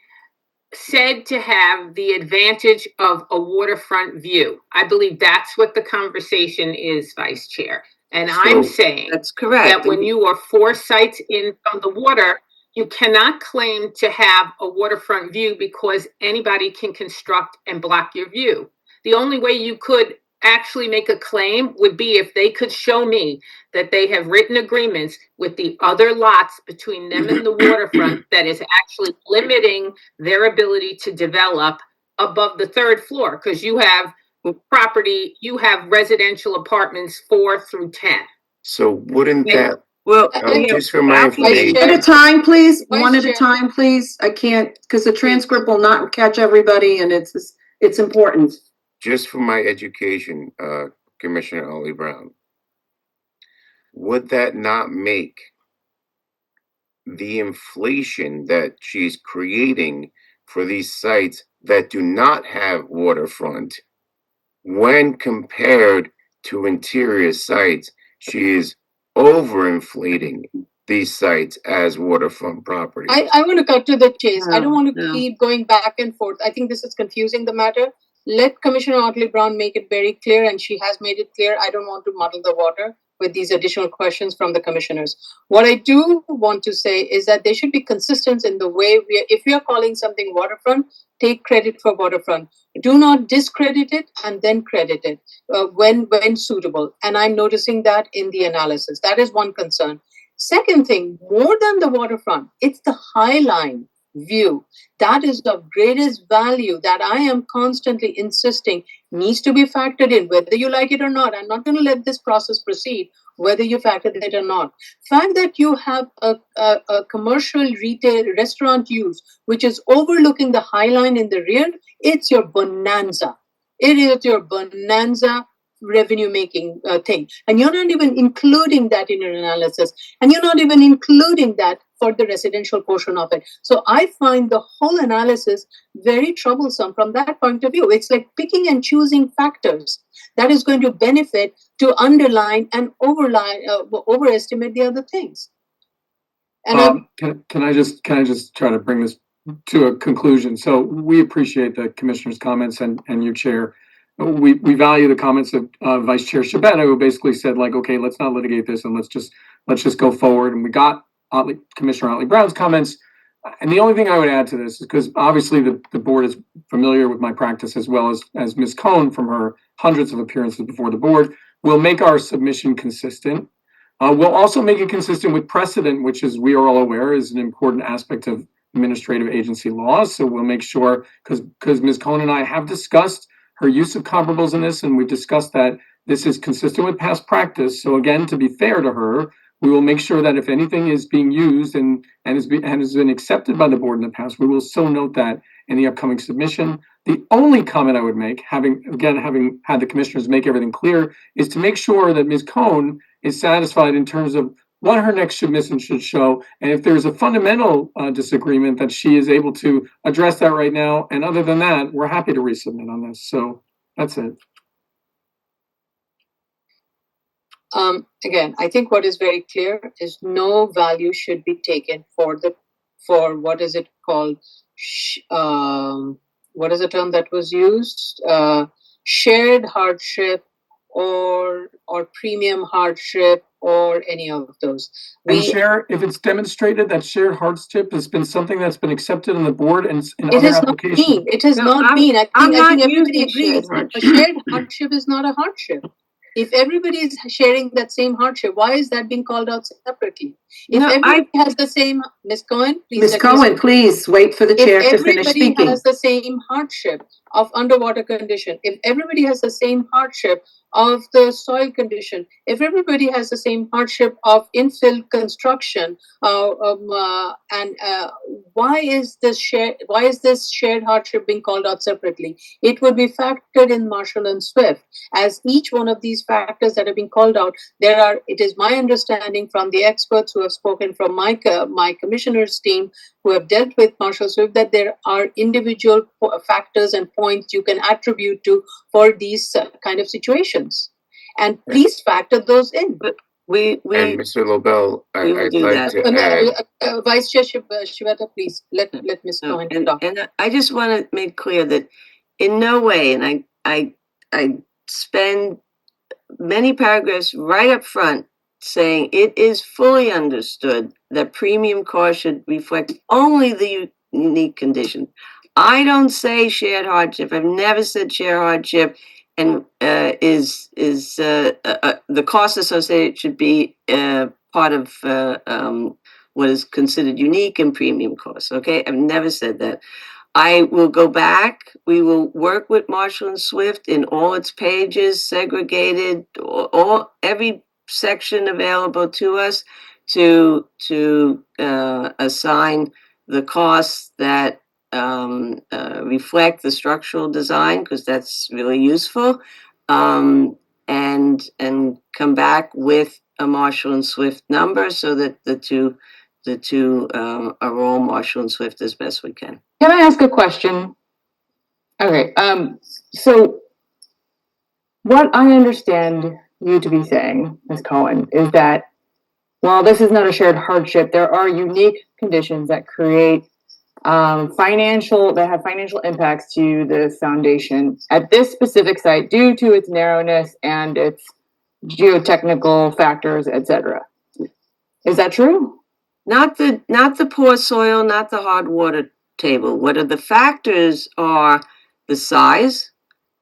said to have the advantage of a waterfront view. I believe that's what the conversation is, Vice Chair. And I'm saying that's correct. That when you are 4 sites in from the water, you cannot claim to have a waterfront view because anybody can construct and block your view. The only way you could actually make a claim would be if they could show me that they have written agreements with the other lots between them and the waterfront that is actually limiting their ability to develop above the third floor, because you have property, you have residential apartments 4 through 10. So wouldn't that, Well, just for my information, One at a time, please. Vice One at a Chair. time, please. I can't, because the transcript will not catch everybody, and it's important. just for my education, Commissioner Ollie Brown, would that not make the inflation that she's creating for these sites that do not have waterfront, when compared to interior sites, she is overinflating these sites as waterfront property? I want to cut to the chase. I don't No, want to no. keep going back and forth. I think this is confusing the matter. Let Commissioner Otley Brown make it very clear, and she has made it clear. I don't want to muddle the water with these additional questions from the commissioners. What I do want to say is that they should be consistent in the way if we are calling something waterfront, take credit for waterfront. Do not discredit it and then credit it when suitable. And I'm noticing that in the analysis. That is one concern. Second thing, more than the waterfront, it's the High Line view that is of greatest value that I am constantly insisting needs to be factored in, whether you like it or not. I'm not going to let this process proceed whether you factor it or not. Fact that you have a commercial retail restaurant use which is overlooking the High Line in the rear, it's your bonanza. It is your bonanza revenue making thing, and you're not even including that in your analysis, and you're not even including that for the residential portion of it. So I find the whole analysis very troublesome from that point of view. It's like picking and choosing factors that is going to benefit to underline and overestimate the other things. And Can I just try to bring this to a conclusion? So we appreciate the commissioner's comments and your chair. We value the comments of Vice Chair Shabeta, who basically said, like, okay, let's not litigate this and let's just go forward. And we got Commissioner Otley Brown's comments. And the only thing I would add to this is because obviously the board is familiar with my practice as well as Ms. Cohn from her hundreds of appearances before the board. We'll make our submission consistent. We'll also make it consistent with precedent, which, as we are all aware, is an important aspect of administrative agency laws. So we'll make sure, because Ms. Cohn and I have discussed her use of comparables in this, and we've discussed that this is consistent with past practice. So again, to be fair to her, we will make sure that if anything is being used and has been accepted by the board in the past, we will so note that in the upcoming submission. The only comment I would make, having had the commissioners make everything clear, is to make sure that Ms. Cohn is satisfied in terms of what her next submission should show, and if there's a fundamental disagreement, that she is able to address that right now. And other than that, we're happy to resubmit on this. So that's it. Again, I think what is very clear is no value should be taken for what is it called? What is the term that was used? Shared hardship or premium hardship or any of those. If it's demonstrated that shared hardship has been something that's been accepted on the board and in it other has applications. not been. It has not been. I think everybody agrees. A shared hardship is not a hardship. If everybody is sharing that same hardship, why is that being called out separately? If everybody has the same, Ms. Cohen, please. Ms. Cohen, please wait for the chair to finish speaking. If everybody has the same hardship of underwater condition, if everybody has the same hardship of the soil condition, if everybody has the same hardship of infill construction, and why is this shared hardship being called out separately? It would be factored in Marshall and Swift as each one of these factors that have been called out. It is my understanding from the experts who have spoken from my commissioner's team who have dealt with Marshall Swift that there are individual factors and points you can attribute to for these kind of situations. And please factor those in. And Mr. Lobel, I'd like to add. Vice Chair Shiveta, please let Ms. Cohen talk. And I just want to make clear that in no way, and I spend many paragraphs right up front saying it is fully understood that premium cost should reflect only the unique condition. I don't say shared hardship. I've never said shared hardship, and the cost associated should be part of what is considered unique and premium costs. Okay, I've never said that. I will go back. We will work with Marshall and Swift in all its pages, segregated, every section available to us to assign the costs that reflect the structural design, because that's really useful, and come back with a Marshall and Swift number so that the two are all Marshall and Swift as best we can. Can I ask a question? Okay, so what I understand you to be saying, Ms. Cohen, is that while this is not a shared hardship, there are unique conditions that create financial impacts to the foundation at this specific site due to its narrowness and its geotechnical factors, etc. Is that true? Not the poor soil, not the hard water table. What are the factors are the size,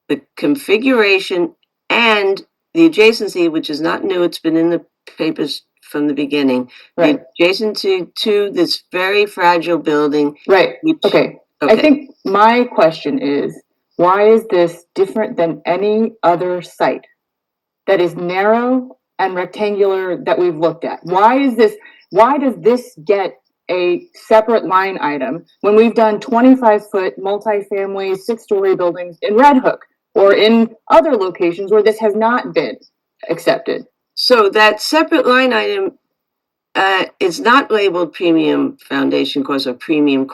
the configuration, and the adjacency, which is not new. It's been in the papers from the beginning. Right. The adjacency to this very fragile building. Right. Okay. I think my question is, why is this different than any other site that is narrow and rectangular that we've looked at? Why does this get a separate line item when we've done 25-foot multifamily 6-story buildings in Red Hook or in other locations where this has not been accepted? So that separate line item is not labeled premium foundation cost or premium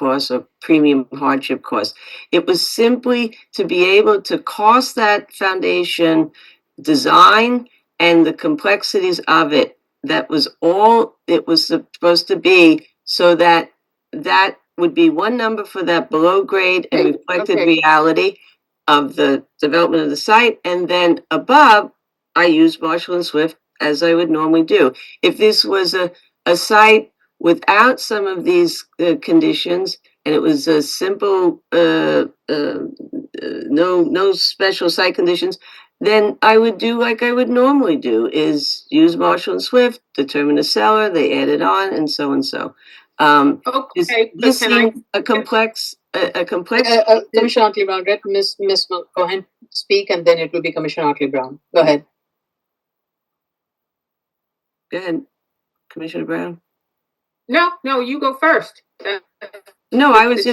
hardship cost. It was simply to be able to cost that foundation design and the complexities of it. That was all it was supposed to be, so that would be one number for that below grade and reflected reality of the development of the site. And then above, I use Marshall and Swift as I would normally do. If this was a site without some of these conditions, and it was a simple, no special site conditions, then I would do like I would normally do, is use Marshall and Swift, determine the seller, they add it on, and so and so. This seems a complex. Commissioner Otley Brown, let Ms. Cohen speak, and then it will be Commissioner Otley Brown. Go ahead. Go ahead, Commissioner Brown. No, you go first. No, I was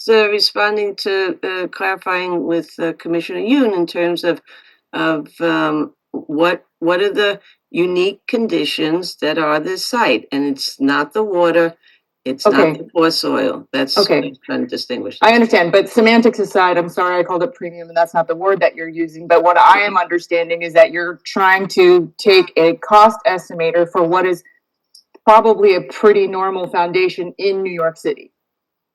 responding to clarifying with Commissioner Yoon in terms of what are the unique conditions that are this site, and it's not the water, it's not the poor soil. That's what I'm trying to distinguish. I understand, but semantics aside, I'm sorry I called it premium, and that's not the word that you're using. But what I am understanding is that you're trying to take a cost estimator for what is probably a pretty normal foundation in New York City.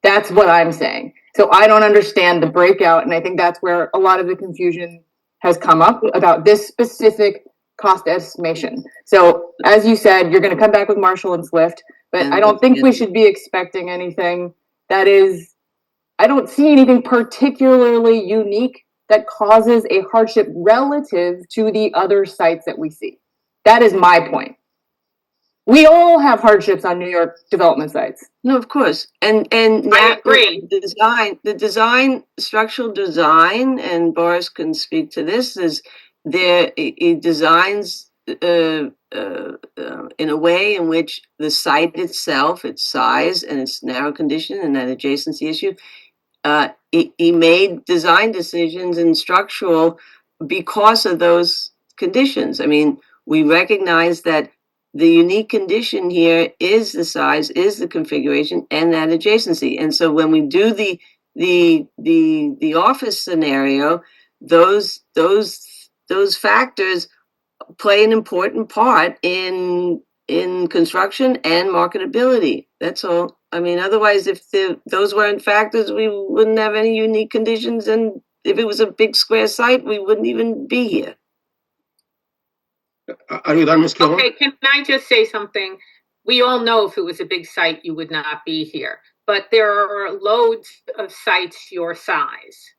That's what I'm saying. So I don't understand the breakout, and I think that's where a lot of the confusion has come up about this specific cost estimation. So as you said, you're going to come back with Marshall and Swift, but I don't think we should be expecting anything that is, I don't see anything particularly unique that causes a hardship relative to the other sites that we see. That is my point. We all have hardships on New York development sites. No, of course. And I agree. The design, structural design, and Boris can speak to this, is there, it designs in a way in which the site itself, its size and its narrow condition and that adjacency issue, he made design decisions in structural because of those conditions. I mean, we recognize that the unique condition here is the size, is the configuration, and that adjacency. And so when we do the office scenario, those factors play an important part in construction and marketability. That's all. I mean, otherwise, if those weren't factors, we wouldn't have any unique conditions. And if it was a big square site, we wouldn't even be here. Are you done, Ms. Clover? Okay, can I just say something? We all know if it was a big site, you would not be here. But there are loads of sites your size.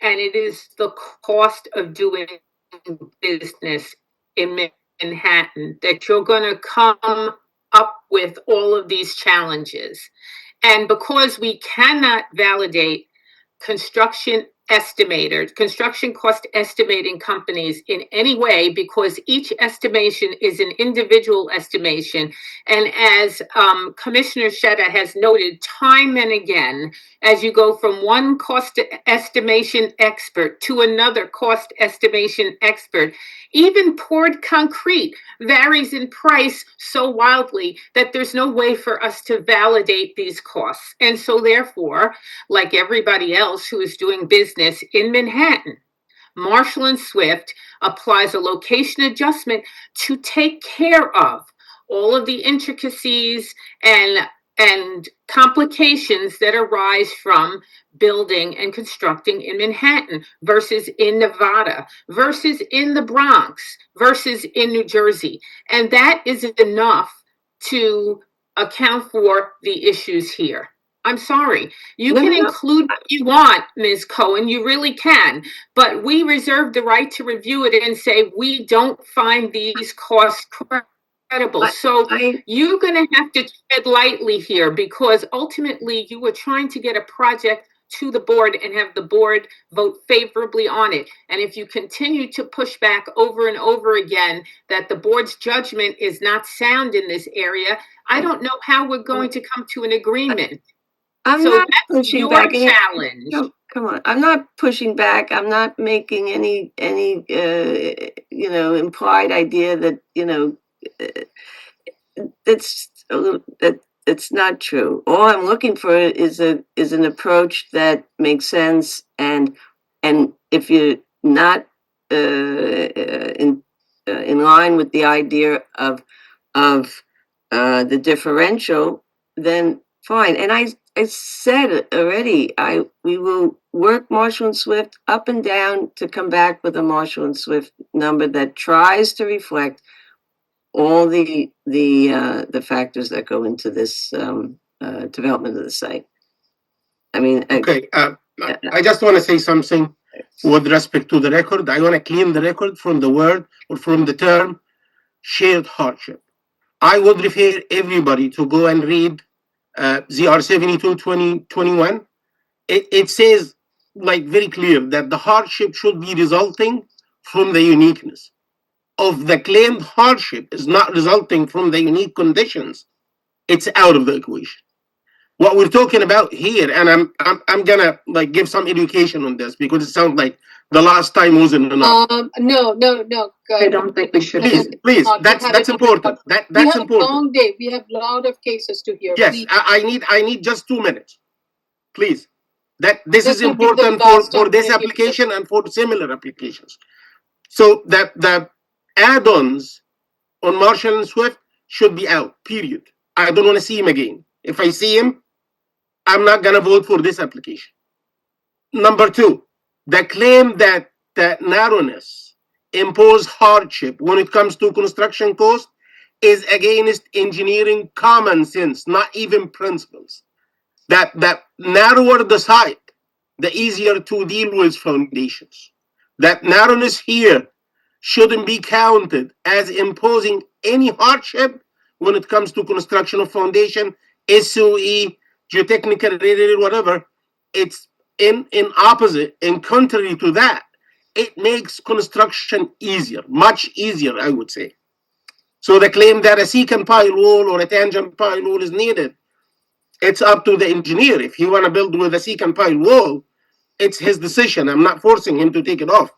And it is the cost of doing business in Manhattan that you're going to come up with all of these challenges. And because we cannot validate construction cost estimating companies in any way, because each estimation is an individual estimation. And as Commissioner Shetta has noted time and again, as you go from one cost estimation expert to another cost estimation expert, even poured concrete varies in price so wildly that there's no way for us to validate these costs. And so therefore, like everybody else who is doing business in Manhattan, Marshall & Swift applies a location adjustment to take care of all of the intricacies and complications that arise from building and constructing in Manhattan versus in Nevada, versus in the Bronx, versus in New Jersey. And that isn't enough to account for the issues here. I'm sorry. You can include what you want, Ms. Cohen, you really can, but we reserve the right to review it and say we don't find these costs credible. So you're going to have to tread lightly here, because ultimately you were trying to get a project to the board and have the board vote favorably on it. And if you continue to push back over and over again that the board's judgment is not sound in this area, I don't know how we're going to come to an agreement. I'm So not that's pushing your back. challenge. No, come on. I'm not pushing back. I'm not making any implied idea that, it's not true. All I'm looking for is an approach that makes sense, and if you're not in line with the idea of the differential, then fine. And I said it already. We will work Marshall & Swift up and down to come back with a Marshall & Swift number that tries to reflect all the factors that go into this development of the site. I mean, Okay, I just want to say something with respect to the record. I want to clean the record from the word or from the term shared hardship. I would refer everybody to go and read ZR 72/2021. It says like very clear that the hardship should be resulting from the uniqueness of the claimed hardship is not resulting from the unique conditions. It's out of the equation. What we're talking about here, and I'm gonna like give some education on this because it sounds like the last time wasn't enough. No. I don't think we should. Please, that's important. That's important. We have a long day. We have a lot of cases to hear. Yes, Please. I need just 2 minutes, please. This is This will be the important last for time this we hear application and for similar applications. So that the add-ons on Marshall and Swift should be out. Period. I don't want to see him again. If I see him, I'm not gonna vote for this application. Number two, the claim that narrowness impose hardship when it comes to construction cost is against engineering common sense, not even principles. That narrower the site, the easier to deal with foundations. That narrowness here shouldn't be counted as imposing any hardship when it comes to construction of foundation, SOE, geotechnical, whatever. It's in opposite, in contrary to that, it makes construction easier, much easier, I would say. So the claim that a secant pile wall or a tangent pile wall is needed, it's up to the engineer. If he want to build with a secant pile wall, it's his decision. I'm not forcing him to take it off.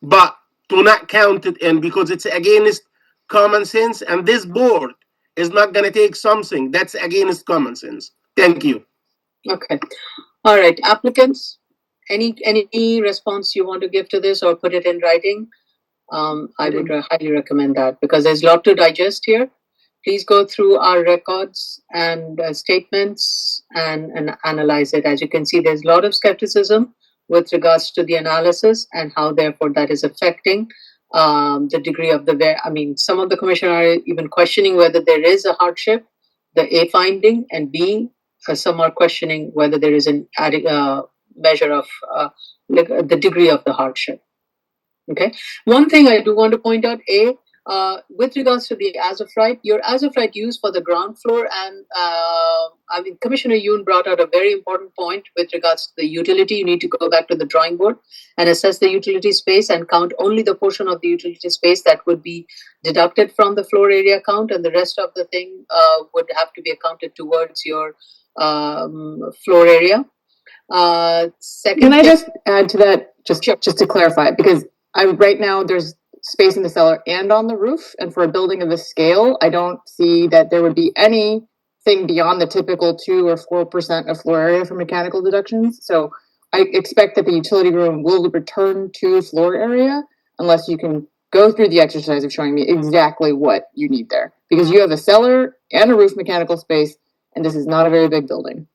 But to not count it in because it's against common sense, and this board is not going to take something that's against common sense. Thank you. Okay. All right. Applicants, any response you want to give to this or put it in writing? I would highly recommend that because there's a lot to digest here. Please go through our records and statements and analyze it. As you can see, there's a lot of skepticism with regards to the analysis and how therefore that is affecting the degree of some of the commissioners are even questioning whether there is a hardship, the A finding, and B, some are questioning whether there is an measure of the degree of the hardship. Okay. One thing I do want to point out, with regards to the as of right, your as of right use for the ground floor, and Commissioner Yoon brought out a very important point with regards to the utility. You need to go back to the drawing board and assess the utility space and count only the portion of the utility space that would be deducted from the floor area count, and the rest of the thing would have to be accounted towards your floor area. Second, can I just add to that, just to clarify, because right now there's space in the cellar and on the roof, and for a building of this scale, I don't see that there would be anything beyond the typical 2 or 4% of floor area for mechanical deductions. So I expect that the utility room will return to floor area unless you can go through the exercise of showing me exactly what you need there, because you have a cellar and a roof mechanical space, and this is not a very big building.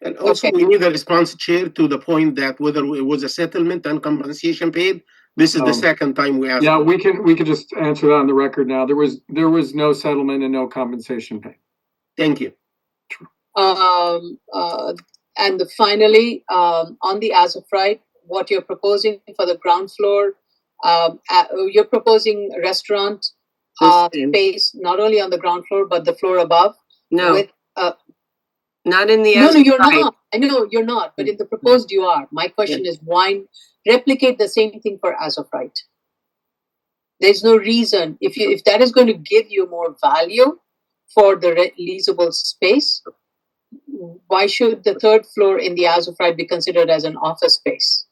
And also, we need a response, Chair, to the point that whether it was a settlement and compensation paid. This is the second time we asked. Yeah, we can just answer that on the record now. There was no settlement and no compensation paid. Thank you. And finally, on the as of right, what you're proposing for the ground floor, you're proposing restaurant space not only on the ground floor but the floor above. No. With not in the No, you're not. I know you're not, but in the proposed you are. My question is, why replicate the same thing for as of right? There's no reason. If that is going to give you more value for the leasable space, why should the third floor in the as of right be considered as an office space?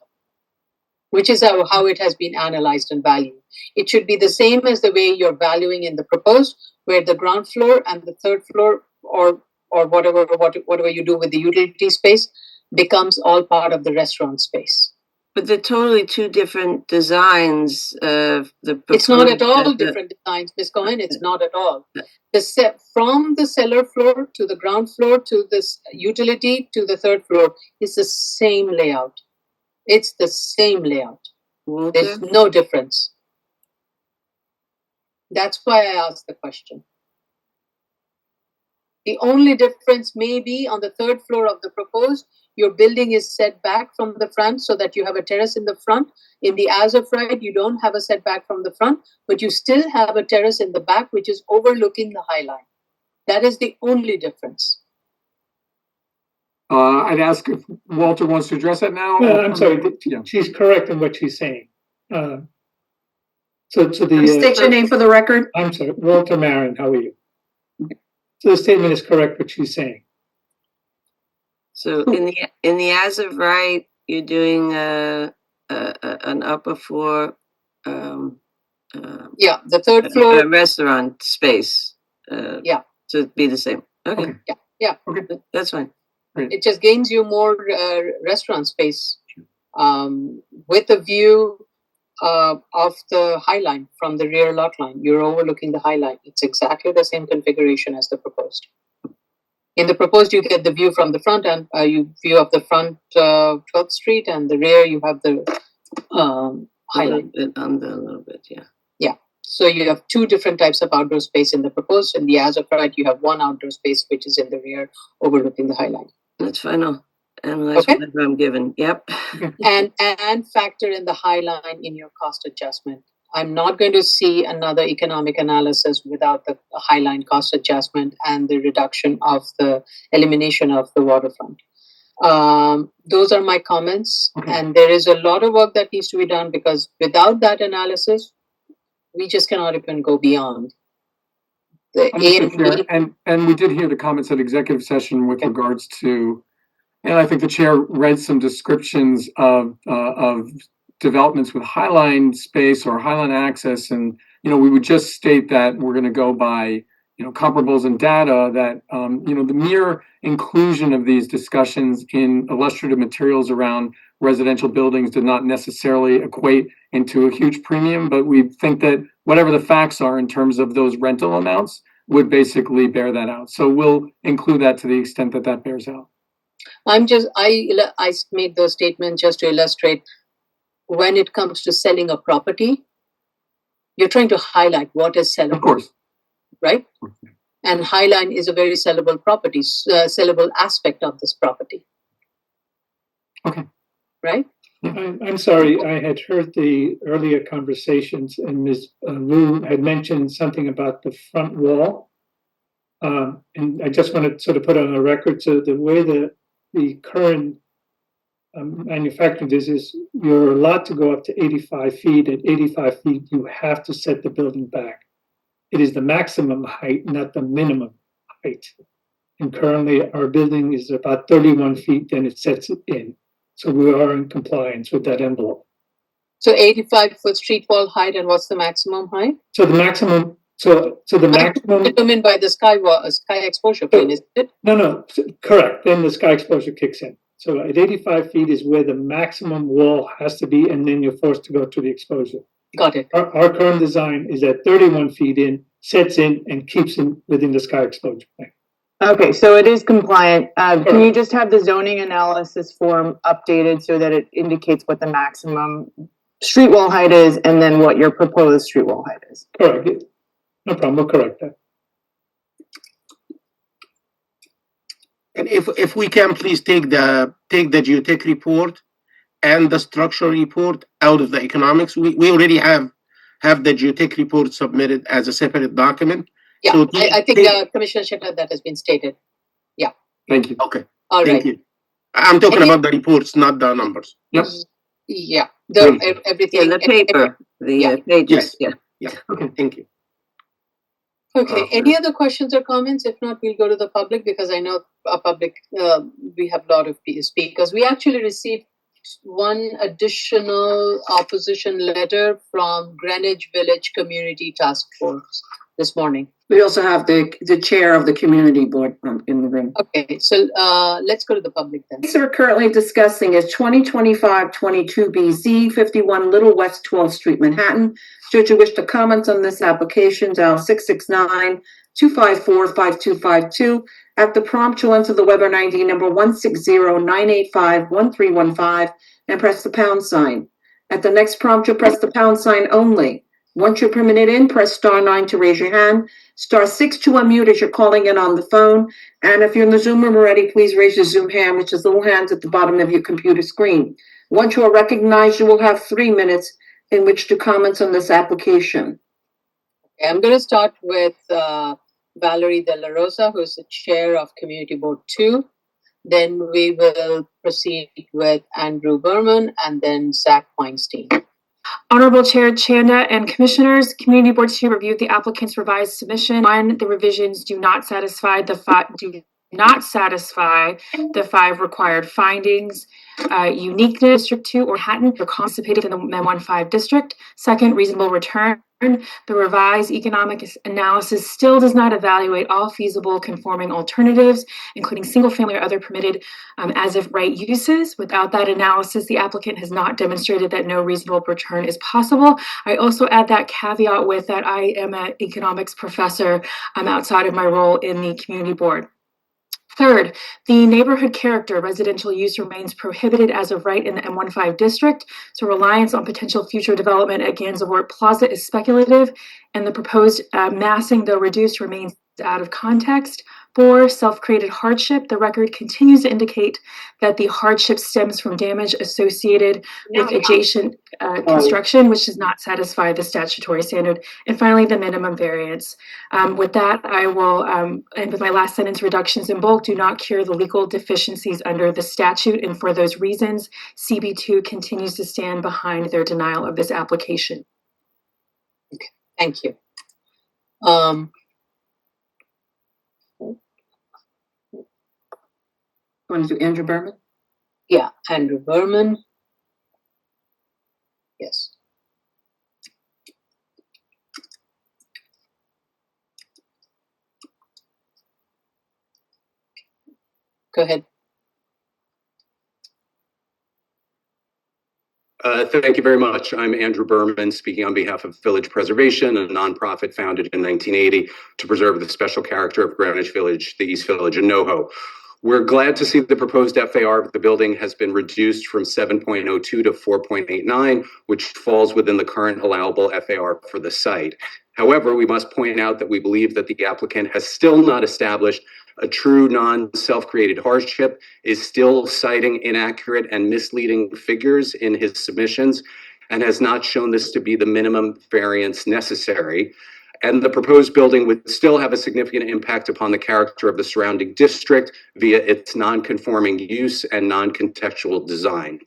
Which is how it has been analyzed and valued. It should be the same as the way you're valuing in the proposed, where the ground floor and the third floor, or whatever you do with the utility space, becomes all part of the restaurant space. But they're totally two different designs of the. It's not at all different designs, Ms. Cohen. It's not at all. From the cellar floor to the ground floor to this utility to the third floor is the same layout. It's the same layout. Okay. There's no difference. That's why I asked the question. The only difference may be on the third floor of the proposed, your building is set back from the front so that you have a terrace in the front. In the as of right, you don't have a setback from the front, but you still have a terrace in the back, which is overlooking the High Line. That is the only difference. I'd ask if Walter wants to address that now. I'm sorry, she's correct in what she's saying. State your name for the record. I'm sorry, Walter Marin, how are you? So the statement is correct what she's saying. So in the as of right, you're doing an upper floor. The third floor restaurant space. So it'd be the same. Okay. Yeah. Okay, that's fine. Great. It just gains you more restaurant space with a view of the High Line from the rear lot line. You're overlooking the High Line. It's exactly the same configuration as the proposed. In the proposed, you get the view from the front and view of the front 12th Street, and the rear you have the High Line. Under a little bit, yeah. Yeah. So you have two different types of outdoor space in the proposed. In the as of right, you have one outdoor space which is in the rear overlooking the High Line. That's fine. I'll analyze whatever I'm given. Yep. and factor in the High Line in your cost adjustment. I'm not going to see another economic analysis without the High Line cost adjustment and the reduction of the elimination of the waterfront. Those are my comments. And there is a lot of work that needs to be done, because without that analysis, we just cannot even go beyond. And we did hear the comments at executive session with regards to, and I think the chair read some descriptions of developments with Highline space or Highline access, and we would just state that we're going to go by comparables and data that the mere inclusion of these discussions in illustrative materials around residential buildings did not necessarily equate into a huge premium, but we think that whatever the facts are in terms of those rental amounts would basically bear that out. So we'll include that to the extent that that bears out. I made those statements just to illustrate when it comes to selling a property, you're trying to highlight what is sellable. Of course. Right? And Highline is a very sellable property, sellable aspect of this property. Okay. Right? I'm sorry, I had heard the earlier conversations and Ms. Wu had mentioned something about the front wall. And I just want to sort of put on the record, so the way the current manufacturing is you're allowed to go up to 85 feet. At 85 feet, you have to set the building back. It is the maximum height, not the minimum height. And currently our building is about 31 feet, then it sets it in. So we are in compliance with that envelope. So 85-foot street wall height, and what's the maximum height? So the maximum, so the maximum determined by the sky exposure plane, is it? No, correct. Then the sky exposure kicks in. So at 85 feet is where the maximum wall has to be, and then you're forced to go to the exposure. Got it. Our current design is at 31 feet in, sets in, and keeps in within the sky exposure plane. Okay, so it is compliant. Can you just have the zoning analysis form updated so that it indicates what the maximum street wall height is and then what your proposed street wall height is? Correct. No problem. We'll correct that. And if we can please take the geotech report and the structural report out of the economics. We already have the geotech report submitted as a separate document. Yeah, So I think Commissioner Shepherd, that has been stated. Yeah. Thank you. Okay. All Thank right. you. I'm talking about the reports, not the numbers. Yep. Yeah. Everything. Yeah, the paper, the pages, Yes. yeah. Okay. Thank you. Okay. Any other questions or comments? If not, we'll go to the public, because I know our public, we have a lot of speakers. We actually received one additional opposition letter from Greenwich Village Community Task Force this morning. We also have the chair of the community board in the room. Okay, so let's go to the public then. Case we're currently discussing is 2025-22BZ 51 Little West 12th Street, Manhattan. Should you wish to comment on this application, dial 669-254-5252. At the prompt, you'll enter the Weber ID number 160-985-1315 and press the pound sign. At the next prompt, you'll press the pound sign only. Once you're permitted in, press *9 to raise your hand, *6 to unmute as you're calling in on the phone. And if you're in the Zoom room already, please raise your Zoom hand, which is the little hands at the bottom of your computer screen. Once you are recognized, you will have 3 minutes in which to comment on this application. Okay, I'm going to start with Valerie De La Rosa, who's the chair of Community Board 2. Then we will proceed with Andrew Berman and then Zach Weinstein. Honorable Chair Chanda and Commissioners, Community Board 2 reviewed the applicant's revised submission. One, the revisions do not satisfy the 5 required findings. Uniqueness, District 2 or Manhattan are constipated in the M15 district. Second, reasonable return. The revised economic analysis still does not evaluate all feasible conforming alternatives, including single-family or other permitted as of right uses. Without that analysis, the applicant has not demonstrated that no reasonable return is possible. I also add that caveat with that I am an economics professor outside of my role in the community board. Third, the neighborhood character residential use remains prohibited as of right in the M15 district, so reliance on potential future development at Gansevoort Plaza is speculative, and the proposed massing, though reduced, remains out of context. 4, self-created hardship. The record continues to indicate that the hardship stems from damage associated with adjacent construction, which does not satisfy the statutory standard. And finally, the minimum variance. With that, I will end with my last sentence. Reductions in bulk do not cure the legal deficiencies under the statute, and for those reasons, CB2 continues to stand behind their denial of this application. Okay, thank you. Want to do Andrew Berman? Yeah, Andrew Berman. Yes. Go ahead. Thank you very much. I'm Andrew Berman, speaking on behalf of Village Preservation, a nonprofit founded in 1980 to preserve the special character of Greenwich Village, the East Village, and NoHo. We're glad to see the proposed FAR of the building has been reduced from 7.02 to 4.89, which falls within the current allowable FAR for the site. However, we must point out that we believe that the applicant has still not established a true non-self-created hardship, is still citing inaccurate and misleading figures in his submissions, and has not shown this to be the minimum variance necessary. And the proposed building would still have a significant impact upon the character of the surrounding district via its non-conforming use and non-contextual design.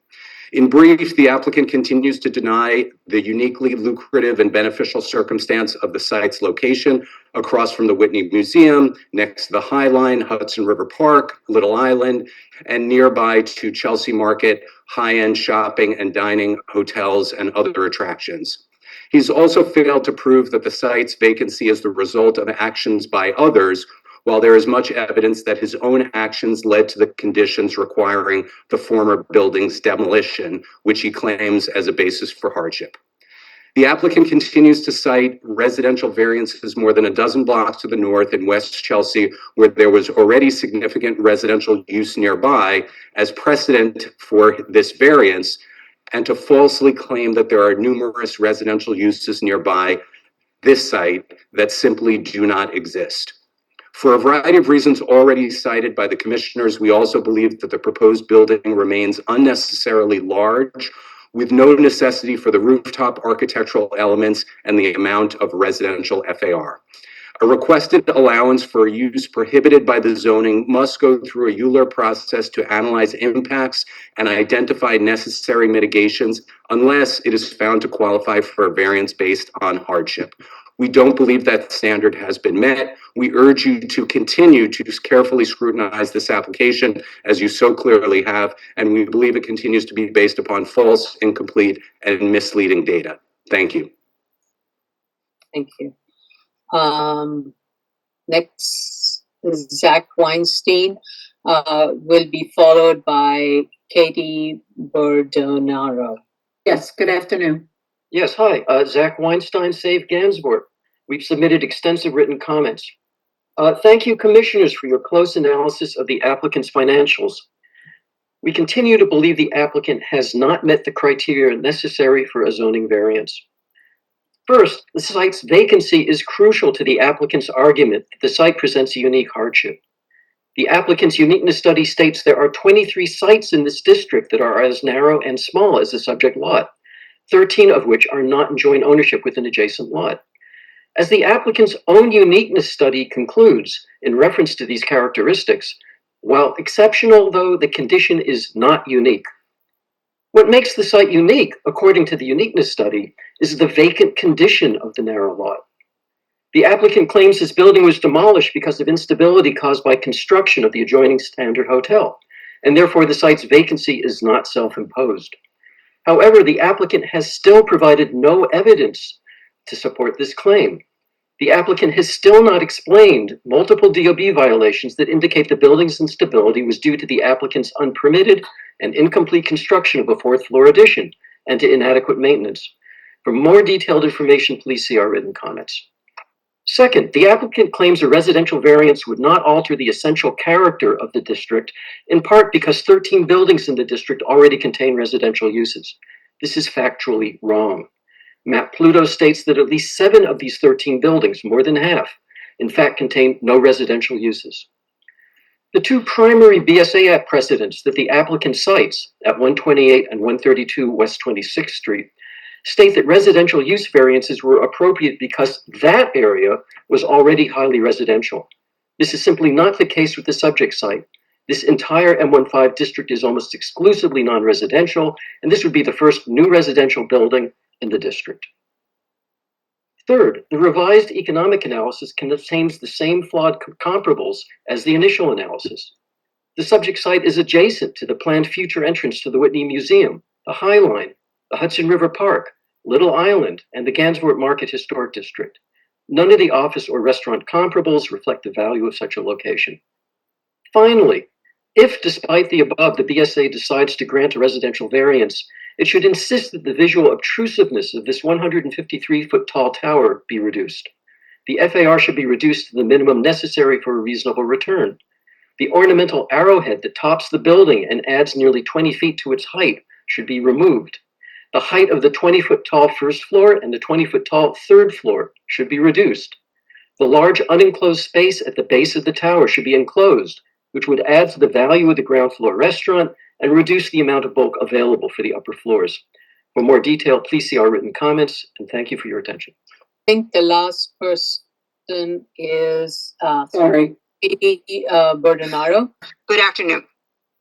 In brief, the applicant continues to deny the uniquely lucrative and beneficial circumstance of the site's location across from the Whitney Museum, next to the High Line, Hudson River Park, Little Island, and nearby to Chelsea Market, high-end shopping and dining, hotels, and other attractions. He's also failed to prove that the site's vacancy is the result of actions by others, while there is much evidence that his own actions led to the conditions requiring the former building's demolition, which he claims as a basis for hardship. The applicant continues to cite residential variances more than a dozen blocks to the north in West Chelsea, where there was already significant residential use nearby, as precedent for this variance, and to falsely claim that there are numerous residential uses nearby this site that simply do not exist. For a variety of reasons already cited by the commissioners, we also believe that the proposed building remains unnecessarily large, with no necessity for the rooftop architectural elements and the amount of residential FAR. A requested allowance for use prohibited by the zoning must go through a ULURP process to analyze impacts and identify necessary mitigations unless it is found to qualify for a variance based on hardship. We don't believe that standard has been met. We urge you to continue to carefully scrutinize this application as you so clearly have, and we believe it continues to be based upon false, incomplete, and misleading data. Thank you. Thank you. Next is Zach Weinstein, will be followed by Katie Bordonaro. Yes, good afternoon. Yes, hi, Zach Weinstein, Save Gansevoort. We've submitted extensive written comments. Thank you, commissioners, for your close analysis of the applicant's financials. We continue to believe the applicant has not met the criteria necessary for a zoning variance. First, the site's vacancy is crucial to the applicant's argument that the site presents a unique hardship. The applicant's uniqueness study states there are 23 sites in this district that are as narrow and small as the subject lot, 13 of which are not in joint ownership with an adjacent lot. As the applicant's own uniqueness study concludes in reference to these characteristics, while exceptional though the condition is not unique. What makes the site unique, according to the uniqueness study, is the vacant condition of the narrow lot. The applicant claims his building was demolished because of instability caused by construction of the adjoining Standard Hotel, and therefore the site's vacancy is not self-imposed. However, the applicant has still provided no evidence to support this claim. The applicant has still not explained multiple DOB violations that indicate the building's instability was due to the applicant's unpermitted and incomplete construction of a fourth floor addition and to inadequate maintenance. For more detailed information, please see our written comments. Second, the applicant claims a residential variance would not alter the essential character of the district, in part because 13 buildings in the district already contain residential uses. This is factually wrong. Map Pluto states that at least 7 of these 13 buildings, more than half, in fact contain no residential uses. The two primary BSA Act precedents that the applicant cites at 128 and 132 West 26th Street state that residential use variances were appropriate because that area was already highly residential. This is simply not the case with the subject site. This entire M15 district is almost exclusively non-residential, and this would be the first new residential building in the district. Third, the revised economic analysis contains the same flawed comparables as the initial analysis. The subject site is adjacent to the planned future entrance to the Whitney Museum, the High Line, the Hudson River Park, Little Island, and the Gansevoort Market Historic District. None of the office or restaurant comparables reflect the value of such a location. Finally, if despite the above, the BSA decides to grant a residential variance, it should insist that the visual obtrusiveness of this 153-foot tall tower be reduced. The FAR should be reduced to the minimum necessary for a reasonable return. The ornamental arrowhead that tops the building and adds nearly 20 feet to its height should be removed. The height of the 20-foot tall first floor and the 20-foot tall third floor should be reduced. The large unenclosed space at the base of the tower should be enclosed, which would add to the value of the ground floor restaurant and reduce the amount of bulk available for the upper floors. For more detail, please see our written comments, and thank you for your attention. I think the last person is Katie Bordenaro. Good afternoon.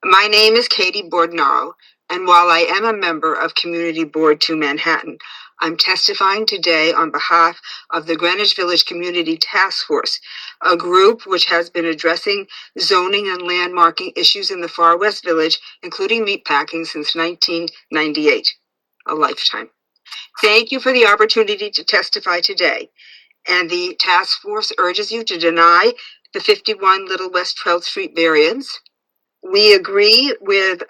My name is Katie Bordenaro, and while I am a member of Community Board 2 Manhattan, I'm testifying today on behalf of the Greenwich Village Community Task Force, a group which has been addressing zoning and landmarking issues in the Far West Village, including meatpacking, since 1998, a lifetime. Thank you for the opportunity to testify today, and the task force urges you to deny the 51 Little West 12th Street variance. We agree with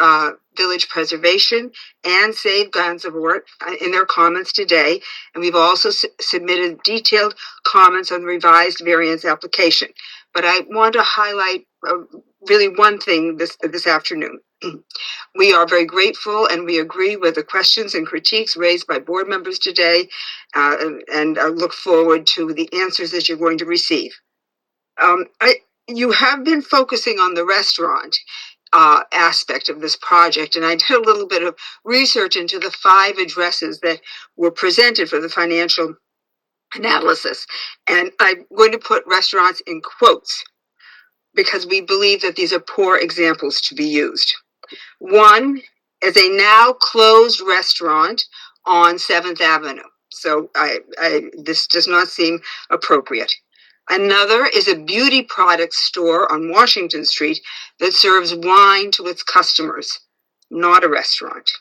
Village Preservation and Save Gansevoort in their comments today, and we've also submitted detailed comments on the revised variance application. But I want to highlight really one thing this afternoon. We are very grateful and we agree with the questions and critiques raised by board members today, and look forward to the answers that you're going to receive. You have been focusing on the restaurant aspect of this project, and I did a little bit of research into the 5 addresses that were presented for the financial analysis, and I'm going to put restaurants in quotes because we believe that these are poor examples to be used. One is a now closed restaurant on 7th Avenue, so this does not seem appropriate. Another is a beauty product store on Washington Street that serves wine to its customers, not a restaurant.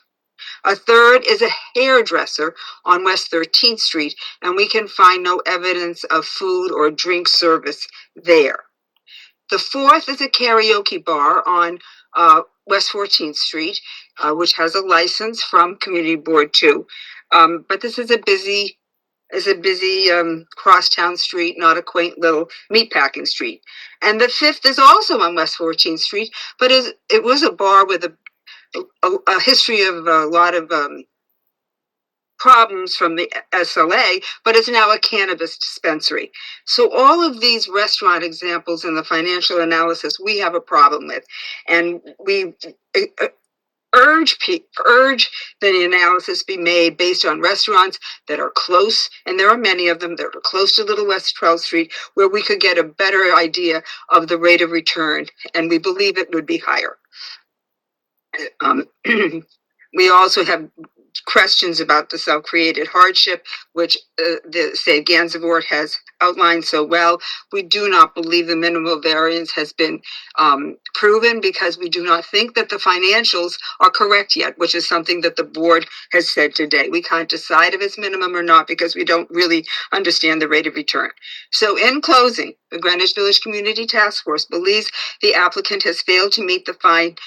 A third is a hairdresser on West 13th Street, and we can find no evidence of food or drink service there. The fourth is a karaoke bar on West 14th Street, which has a license from Community Board 2, but this is a busy crosstown street, not a quaint little meatpacking street. And the fifth is also on West 14th Street, but it was a bar with a history of a lot of problems from the SLA, but it's now a cannabis dispensary. So all of these restaurant examples in the financial analysis we have a problem with, and we urge the analysis be made based on restaurants that are close, and there are many of them that are close to Little West 12th Street, where we could get a better idea of the rate of return, and we believe it would be higher. We also have questions about the self-created hardship, which the Save Gansevoort has outlined so well. We do not believe the minimal variance has been proven because we do not think that the financials are correct yet, which is something that the board has said today. We can't decide if it's minimum or not because we don't really understand the rate of return. So in closing, the Greenwich Village Community Task Force believes the applicant has failed to meet the 5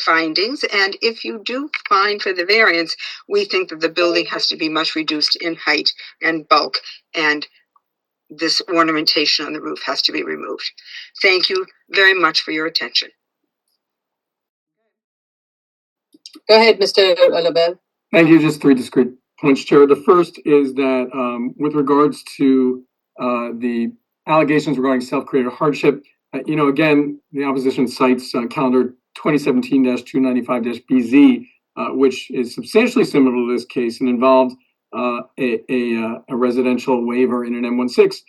findings, and if you do find for the variance, we think that the building has to be much reduced in height and bulk, and this ornamentation on the roof has to be removed. Thank you very much for your attention. Go ahead, Mr. LaBelle. Thank you. Just 3 discrete points, Chair. The first is that with regards to the allegations regarding self-created hardship, again, the opposition cites calendar 2017-295-BZ, which is substantially similar to this case and involved a residential waiver in an M16.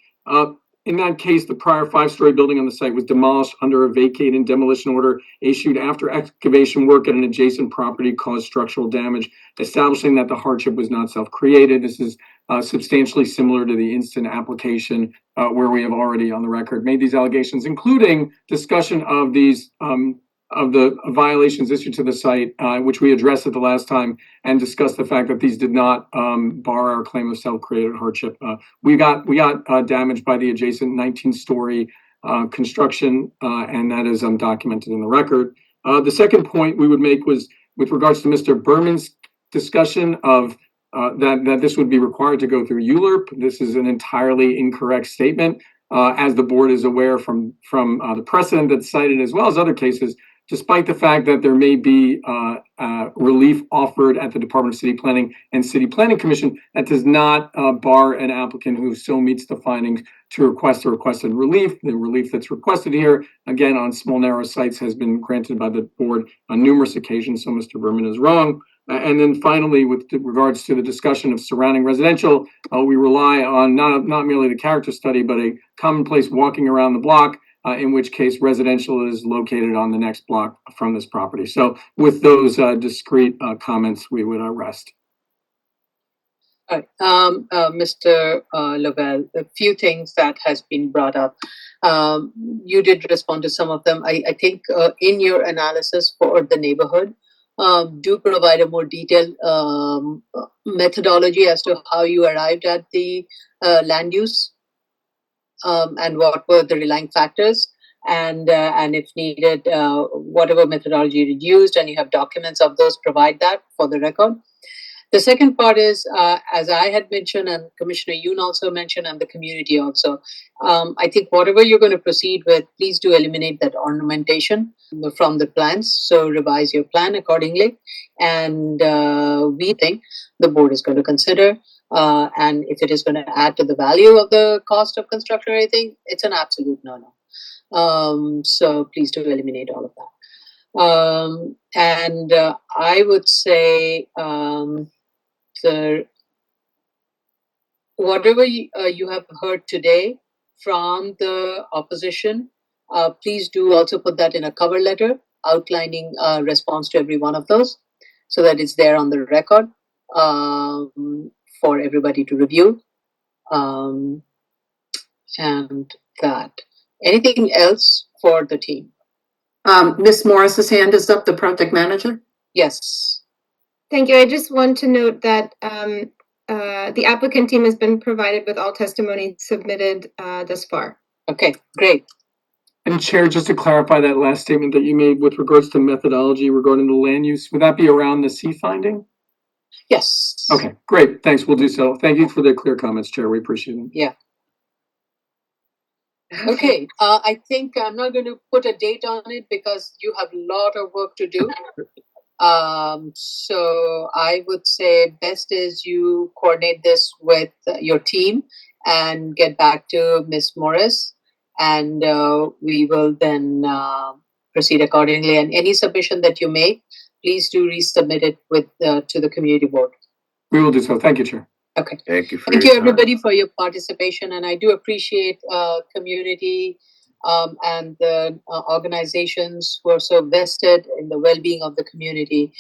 In that case, the prior 5-story building on the site was demolished under a vacate and demolition order issued after excavation work at an adjacent property caused structural damage, establishing that the hardship was not self-created. This is substantially similar to the instant application where we have already on the record made these allegations, including discussion of these of the violations issued to the site, which we addressed at the last time, and discussed the fact that these did not bar our claim of self-created hardship. We got damaged by the adjacent 19-story construction, and that is documented in the record. The second point we would make was with regards to Mr. Berman's discussion of that this would be required to go through ULURP. This is an entirely incorrect statement. as the board is aware from the precedent that's cited as well as other cases, despite the fact that there may be relief offered at the Department of City Planning and City Planning Commission, that does not bar an applicant who still meets the findings to request the requested relief. The relief that's requested here, again, on small, narrow sites has been granted by the board on numerous occasions, so Mr. Berman is wrong. And then finally, with regards to the discussion of surrounding residential, we rely on not merely the character study, but a commonplace walking around the block, in which case residential is located on the next block from this property. So with those discrete comments, we would rest. All right, Mr. Lovell, a few things that has been brought up. You did respond to some of them. I think in your analysis for the neighborhood, do provide a more detailed methodology as to how you arrived at the land use and what were the relying factors, and if needed, whatever methodology you used, and you have documents of those, provide that for the record. The second part is, as I had mentioned, and Commissioner Yoon also mentioned, and the community also, I think whatever you're going to proceed with, please do eliminate that ornamentation from the plans. So revise your plan accordingly. And we think the board is going to consider, and if it is going to add to the value of the cost of construction or anything, it's an absolute no-no. So please do eliminate all of that. And I would say, whatever you have heard today from the opposition, please do also put that in a cover letter outlining response to every one of those, so that it's there on the record for everybody to review. And that. Anything else for the team? Ms. Morris's hand is up, the project manager. Yes. Thank you. I just want to note that the applicant team has been provided with all testimony submitted thus far. Okay, great. And Chair, just to clarify that last statement that you made with regards to methodology regarding the land use, would that be around the C finding? Yes. Okay, great. Thanks. We'll do so. Thank you for the clear comments, Chair. We appreciate it. Yeah. Okay, I think I'm not going to put a date on it because you have a lot of work to do. So I would say best is you coordinate this with your team and get back to Ms. Morris, and we will then proceed accordingly. And any submission that you make, please do resubmit it with to the community board. We will do so. Thank you, Chair. Okay. Thank you for Thank your you, time. everybody, for your participation, and I do appreciate community and the organizations who are so vested in the well-being of the community.